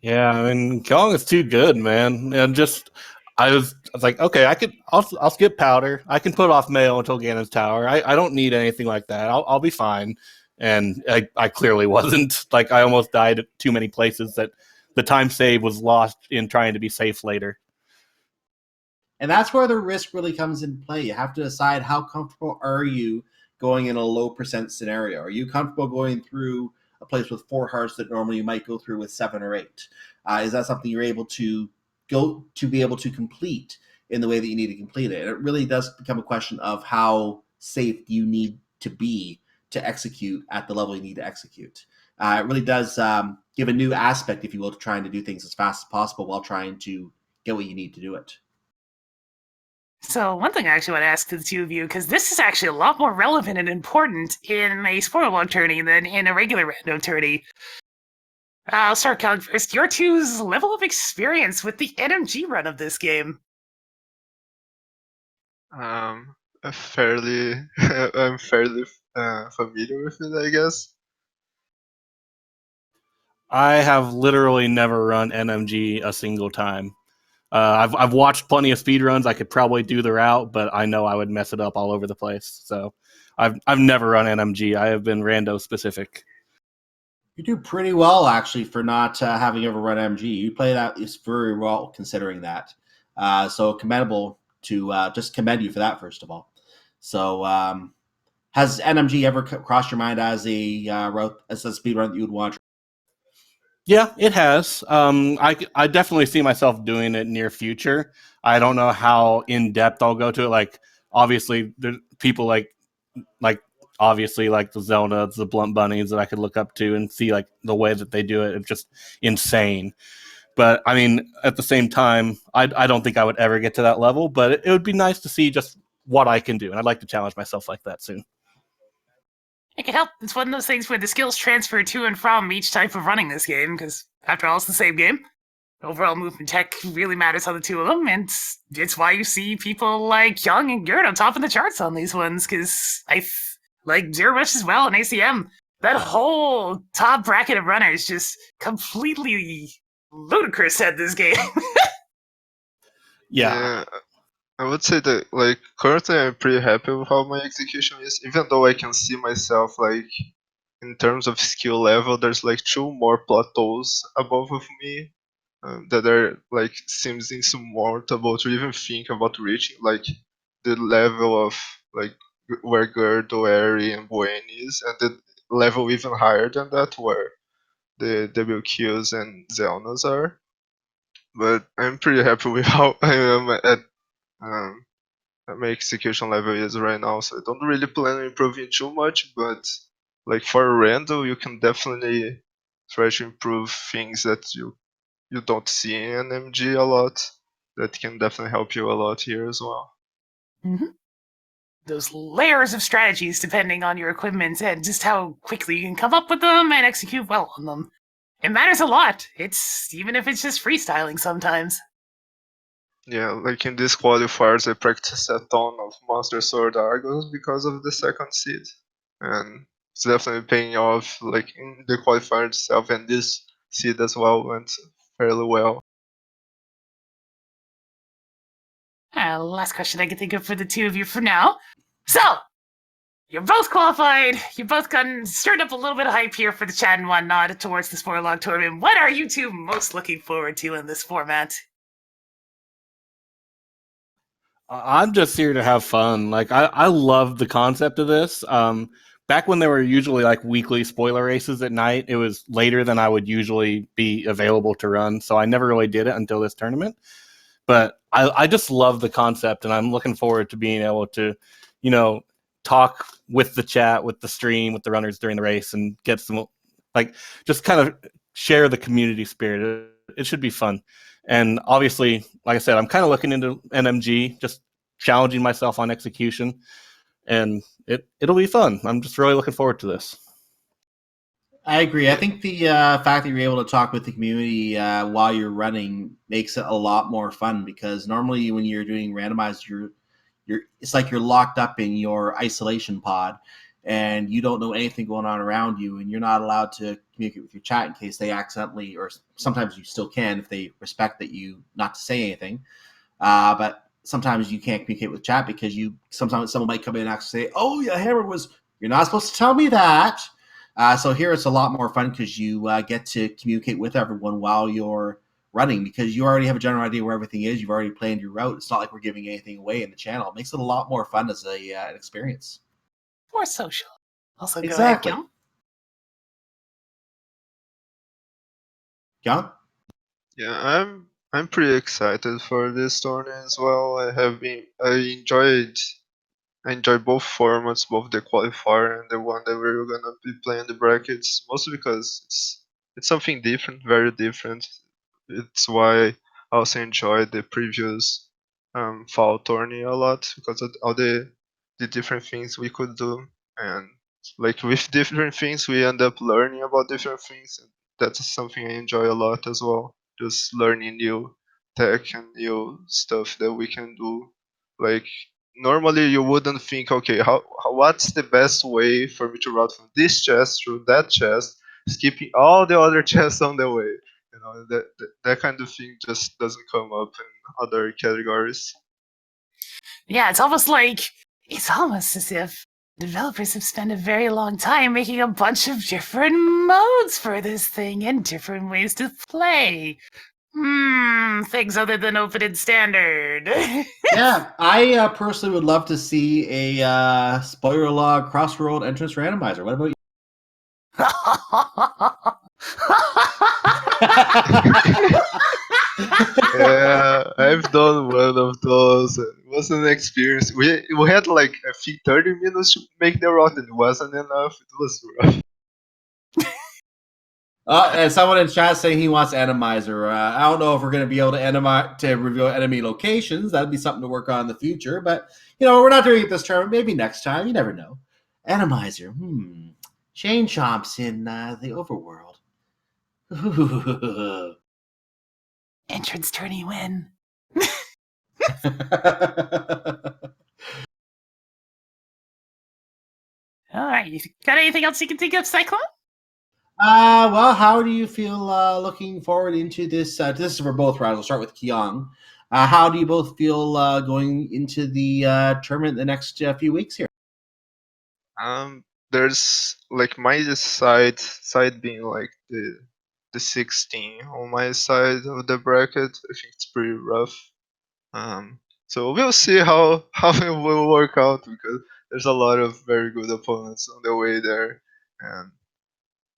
S3: Yeah, I mean, Kong is too good, man. And just, I was like, okay, I'll skip powder. I can put off mail until Ganon's Tower. I don't need anything like that. I'll be fine. And I clearly wasn't. Like, I almost died at too many places that the time save was lost in trying to be safe later.
S1: And that's where the risk really comes into play. You have to decide how comfortable are you going in a low percent scenario. Are you comfortable going through a place with 4 hearts that normally you might go through with 7 or 8? Is that something you're able to be able to complete in the way that you need to complete it? And it really does become a question of how safe you need to be to execute at the level you need to execute. It really does give a new aspect, if you will, to trying to do things as fast as possible while trying to get what you need to do it.
S2: So one thing I actually want to ask to the two of you, because this is actually a lot more relevant and important in a spoiler log tourney than in a regular rando tourney. I'll start counting first. Your two's level of experience with the NMG run of this game.
S4: I'm fairly familiar with it, I guess.
S3: I have literally never run NMG a single time. I've watched plenty of speedruns. I could probably do the route, but I know I would mess it up all over the place. So I've never run NMG. I have been rando specific.
S1: You do pretty well, actually, for not having ever run MG. You play that is very well, considering that. So commendable to just commend you for that, first of all. So has NMG ever crossed your mind as a route, as a speed run that you would want?
S3: Yeah, it has. I definitely see myself doing it near future. I don't know how in depth I'll go to it. Like, obviously, there's people like obviously like the Zelda, the Blunt Bunnies that I could look up to and see like the way that they do it. It's just insane. But I mean, at the same time, I don't think I would ever get to that level. But it would be nice to see just what I can do, and I'd like to challenge myself like that soon.
S2: It can help. It's one of those things where the skills transfer to and from each type of running this game, because after all, it's the same game. Overall movement tech really matters on the two of them, and it's why you see people like Young and Gerd on top of the charts on these ones, because like Zero Rush as well and ACM. That whole top bracket of runners just completely ludicrous at this game.
S3: Yeah.
S4: I would say that like currently I'm pretty happy with how my execution is, even though I can see myself like in terms of skill level, there's like 2 more plateaus above of me that are like seems insurmountable to even think about reaching, like the level of like where Gerdo, Eri, and Buen is, and the level even higher than that where the WQs and Zelnas are. But I'm pretty happy with how I am at um, my execution level is right now, so I don't really plan on improving too much, but like for Randall, you can definitely try to improve things that you don't see in MG a lot. That can definitely help you a lot here as well.
S2: Mm-hmm. Those layers of strategies depending on your equipment and just how quickly you can come up with them and execute well on them. It matters a lot. It's even if it's just freestyling sometimes.
S4: Yeah, like in these qualifiers, I practiced a ton of Monster Sword Argos because of the second seed, and it's definitely paying off. Like in the qualifier itself, and this seed as well went fairly well.
S2: Last question I can think of for the two of you for now. So, you're both qualified. You both gotten stirred up a little bit of hype here for the chat and whatnot towards the Spoiler Log tournament. What are you two most looking forward to in this format?
S3: I'm just here to have fun. Like I love the concept of this. Back when there were usually like weekly spoiler races at night, it was later than I would usually be available to run, so I never really did it until this tournament. But I just love the concept, and I'm looking forward to being able to, talk with the chat, with the stream, with the runners during the race, and get some like just kind of share the community spirit. It should be fun. And obviously, like I said, I'm kind of looking into NMG, just challenging myself on execution, and it'll be fun. I'm just really looking forward to this.
S1: I agree. I think the fact that you're able to talk with the community while you're running makes it a lot more fun, because normally when you're doing randomized, it's like you're locked up in your isolation pod and you don't know anything going on around you, and you're not allowed to communicate with your chat in case they accidentally, or sometimes you still can if they respect that you not to say anything. But sometimes you can't communicate with chat because sometimes someone might come in and actually say, "Oh, yeah, Hammer was. You're not supposed to tell me that." So here it's a lot more fun because you get to communicate with everyone while you're running, because you already have a general idea where everything is. You've already planned your route. It's not like we're giving anything away in the channel. It makes it a lot more fun as an experience.
S2: More social. Also,
S1: Exactly.
S2: go ahead,
S1: John?
S4: Yeah, I'm pretty excited for this tournament as well. I enjoy both formats, both the qualifier and the one that we're gonna be playing the brackets, mostly because it's something different, very different. It's why I also enjoyed the previous fall tourney a lot, because of all the different things we could do, and like with different things we end up learning about different things, and that's something I enjoy a lot as well. Just learning new tech and new stuff that we can do. Like normally you wouldn't think, okay, what's the best way for me to route from this chest through that chest, skipping all the other chests on the way. That kind of thing just doesn't come up in other categories.
S2: Yeah, it's almost as if developers have spent a very long time making a bunch of different modes for this thing and different ways to play. Things other than open and standard.
S1: Yeah, I personally would love to see a spoiler log cross-world entrance randomizer. What about you?
S4: Yeah, I've done one of those. It was an experience. We had like I think 30 minutes to make the route, and it wasn't enough. It was rough.
S1: And someone in chat saying he wants Randomizer. I don't know if we're going to be able to reveal enemy locations. That'd be something to work on in the future. But we're not doing it this term. Maybe next time. You never know. Randomizer. Chain chomps in the overworld.
S2: Entrance tourney win. All right, you got anything else you can think of, Cyclone?
S1: Well, how do you feel looking forward into this? This is for both rounds. We'll start with Kiyoung. How do you both feel going into the tournament in the next few weeks here?
S4: There's like my side being like the 16 on my side of the bracket. I think it's pretty rough. So we'll see how it will work out, because there's a lot of very good opponents on the way there, and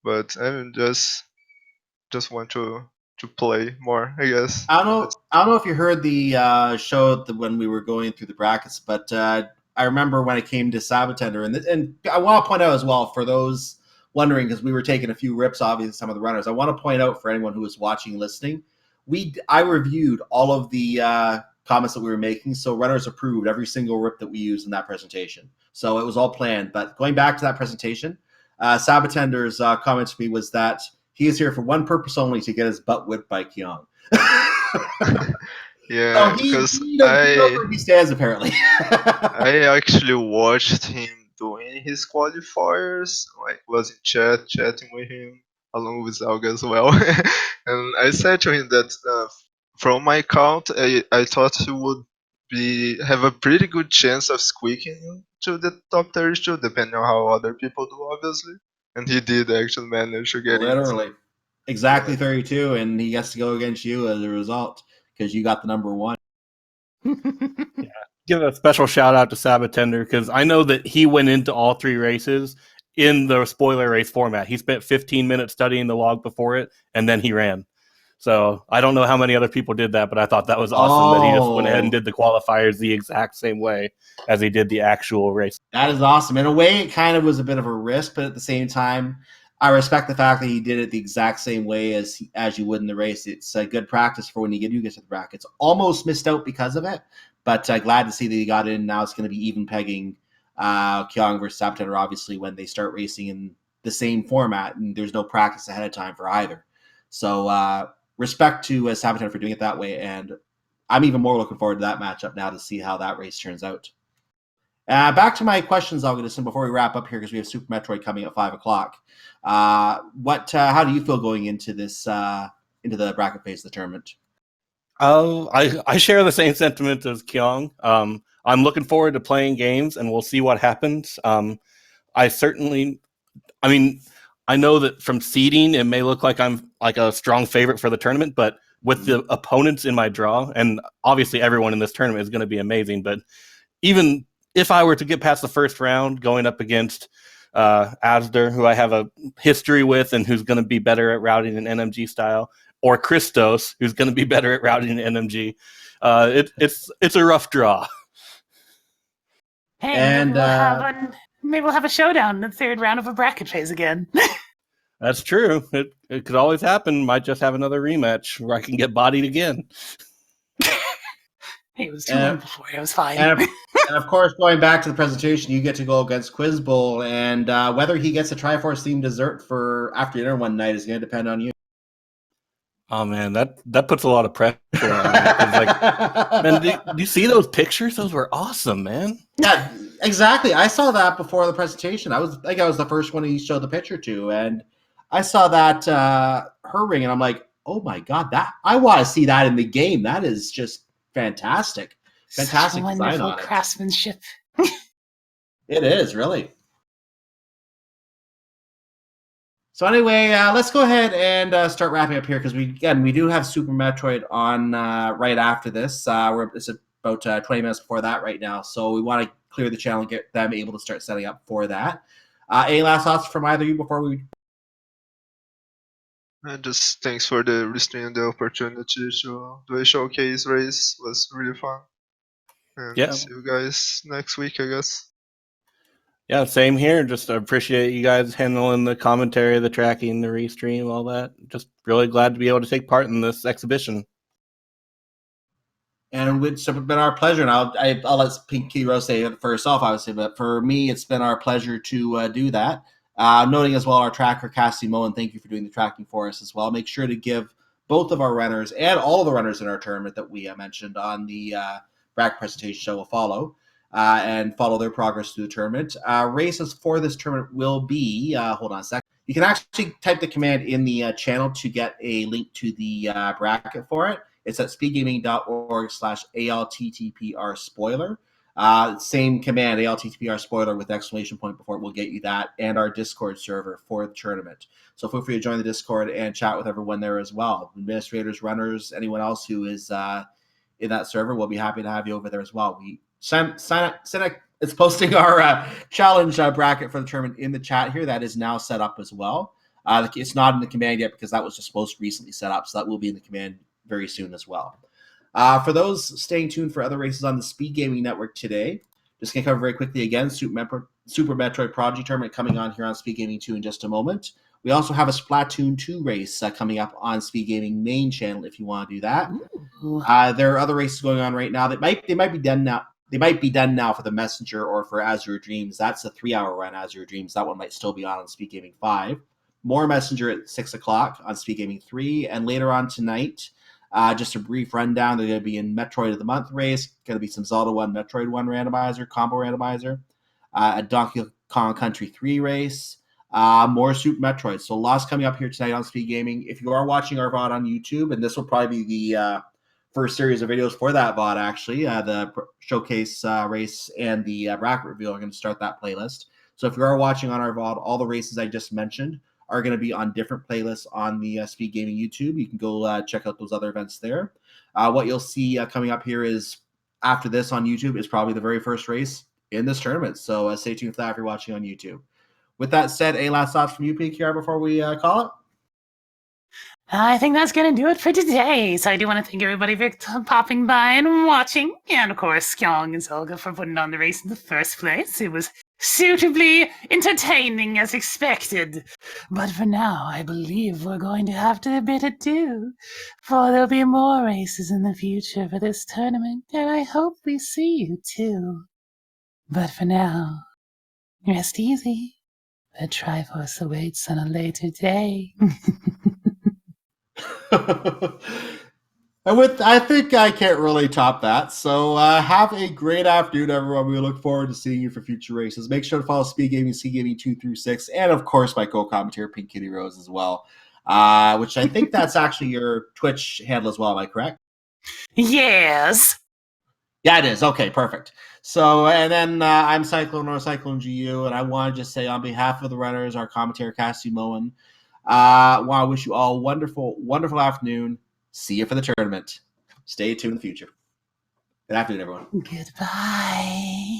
S4: but I just want to play more, I guess.
S1: I don't know if you heard the show when we were going through the brackets, but I remember when it came to Sabatender, and I want to point out as well for those wondering, because we were taking a few rips, obviously some of the runners. I want to point out for anyone who is watching, listening, I reviewed all of the comments that we were making, so runners approved every single rip that we used in that presentation. So it was all planned. But going back to that presentation, Sabatender's comment to me was that He is here for one purpose only, to get his butt whipped by Kyung.
S4: Yeah,
S1: he
S4: because
S1: knows where he stands, apparently.
S4: I actually watched him doing his qualifiers. Like, was in chatting with him along with Zelda as well. And I said to him that from my count, I thought he would have a pretty good chance of squeaking to the top 32, depending on how other people do, obviously. And he did actually manage to get in. So,
S1: Literally. Exactly
S4: yeah.
S1: 32, and he gets to go against you as a result, because you got the number one.
S3: Give a special shout out to Sabatender, because I know that he went into all 3 races in the spoiler race format. He spent 15 minutes studying the log before it, and then he ran. So I don't know how many other people did that, but I thought that was awesome that he just went ahead and did the qualifiers the exact same way as he did the actual race.
S1: That is awesome. In a way, it kind of was a bit of a risk, but at the same time, I respect the fact that he did it the exact same way as you would in the race. It's a good practice for when you get to the brackets. Almost missed out because of it, but glad to see that he got in. Now it's going to be even pegging Kyung versus Sabatender, obviously, when they start racing in the same format, and there's no practice ahead of time for either. So respect to Sabatender for doing it that way, and I'm even more looking forward to that matchup now to see how that race turns out. Back to my questions, Augustin, before we wrap up here, because we have Super Metroid coming at 5 o'clock. How do you feel going into this into the bracket phase of the tournament?
S3: I share the same sentiment as Kyung. I'm looking forward to playing games, and we'll see what happens. I know that from seeding, it may look like I'm like a strong favorite for the tournament, but with the opponents in my draw, and obviously everyone in this tournament is going to be amazing, but even if I were to get past the first round, going up against Asder, who I have a history with and who's going to be better at routing in NMG style, or Christos, who's going to be better at routing in NMG, it's a rough draw.
S2: Hey,
S1: And
S2: maybe we'll have a showdown in the 3rd round of a bracket phase again.
S3: That's true. It could always happen. Might just have another rematch where I can get bodied again.
S2: Hey, it was too long before. It was fine.
S1: And of course, going back to the presentation, you get to go against Quiz Bowl, and whether he gets a Triforce themed dessert for after dinner one night is going to depend on you.
S3: Oh man, that puts a lot of pressure on me. Like, man, do you see those pictures? Those were awesome, man.
S1: Yeah, exactly. I saw that before the presentation. I was the first one he showed the picture to, and I saw that her ring, and I'm like, oh my god, that I want to see that in the game. That is just fantastic. Fantastic
S2: Such
S1: design
S2: wonderful
S1: on it.
S2: craftsmanship.
S1: It is, really. So anyway, let's go ahead and start wrapping up here, because we do have Super Metroid on right after this. It's about 20 minutes before that right now, so we want to clear the channel and get them able to start setting up for that. Any last thoughts from either of you before we?
S4: Just thanks for the listening and the opportunity to do a showcase race. It was really fun. And
S3: Yeah.
S4: see you guys next week, I guess.
S3: Yeah, same here. Just appreciate you guys handling the commentary, the tracking, the restream, all that. Just really glad to be able to take part in this exhibition.
S1: And it's been our pleasure. And I'll let Pinky Rose say it first off, obviously, but for me, it's been our pleasure to do that. Noting as well our tracker, Cassie Moen, thank you for doing the tracking for us as well. Make sure to give both of our runners and all of the runners in our tournament that we mentioned on the bracket presentation show a follow. And follow their progress through the tournament. Races for this tournament will be, hold on a sec. You can actually type the command in the channel to get a link to the bracket for it. It's at speedgaming.org/ALTTPR spoiler. Same command, ALTTPR spoiler with exclamation point before it will get you that, and our Discord server for the tournament. So feel free to join the Discord and chat with everyone there as well. Administrators, runners, anyone else who is in that server, we'll be happy to have you over there as well. Cynic is posting our challenge bracket for the tournament in the chat here. That is now set up as well. It's not in the command yet because that was just most recently set up, so that will be in the command very soon as well. For those staying tuned for other races on the Speed Gaming Network today, just going to cover very quickly again, Super Metroid Prodigy Tournament coming on here on Speed Gaming 2 in just a moment. We also have a Splatoon 2 race coming up on Speed Gaming main channel if you want to do that. There are other races going on right now that they might be done now. They might be done now for the Messenger or for Azure Dreams. That's a 3-hour run, Azure Dreams. That one might still be on Speed Gaming 5. more Messenger at 6 o'clock on Speed Gaming 3. And later on tonight, just a brief rundown. They're going to be in Metroid of the Month race. Going to be some Zelda 1, Metroid 1 randomizer, combo randomizer. A Donkey Kong Country 3 race. More Super Metroid. So lots coming up here tonight on Speed Gaming. If you are watching our VOD on YouTube, and this will probably be the first series of videos for that VOD, actually, the showcase race and the bracket reveal are going to start that playlist. So if you are watching on our VOD, all the races I just mentioned are going to be on different playlists on the Speed Gaming YouTube. You can go check out those other events there. What you'll see coming up here is after this on YouTube is probably the very first race in this tournament. So stay tuned for that if you're watching on YouTube. With that said, any last thoughts from you, PKR, before we call it?
S2: I think that's going to do it for today. So I do want to thank everybody for popping by and watching. And of course, Kyong and Zelda for putting on the race in the first place. It was suitably entertaining as expected. But for now, I believe we're going to have to bid adieu. For there'll be more races in the future for this tournament. And I hope we see you too. But for now, rest easy. The Triforce awaits on a later day.
S1: And I think I can't really top that. So have a great afternoon, everyone. We look forward to seeing you for future races. Make sure to follow Speed Gaming, Speed Gaming 2 through 6, and of course my co-commentator Pink Kitty Rose as well. Which I think that's actually your Twitch handle as well. Am I correct?
S2: Yes.
S1: Yeah, it is. Okay, perfect. So, and then I'm Cyclone or Cyclone GU, and I want to just say on behalf of the runners, our commentator Cassie Moen, want to wish you all a wonderful, wonderful afternoon. See you for the tournament. Stay tuned in the future. Good afternoon, everyone.
S2: Goodbye.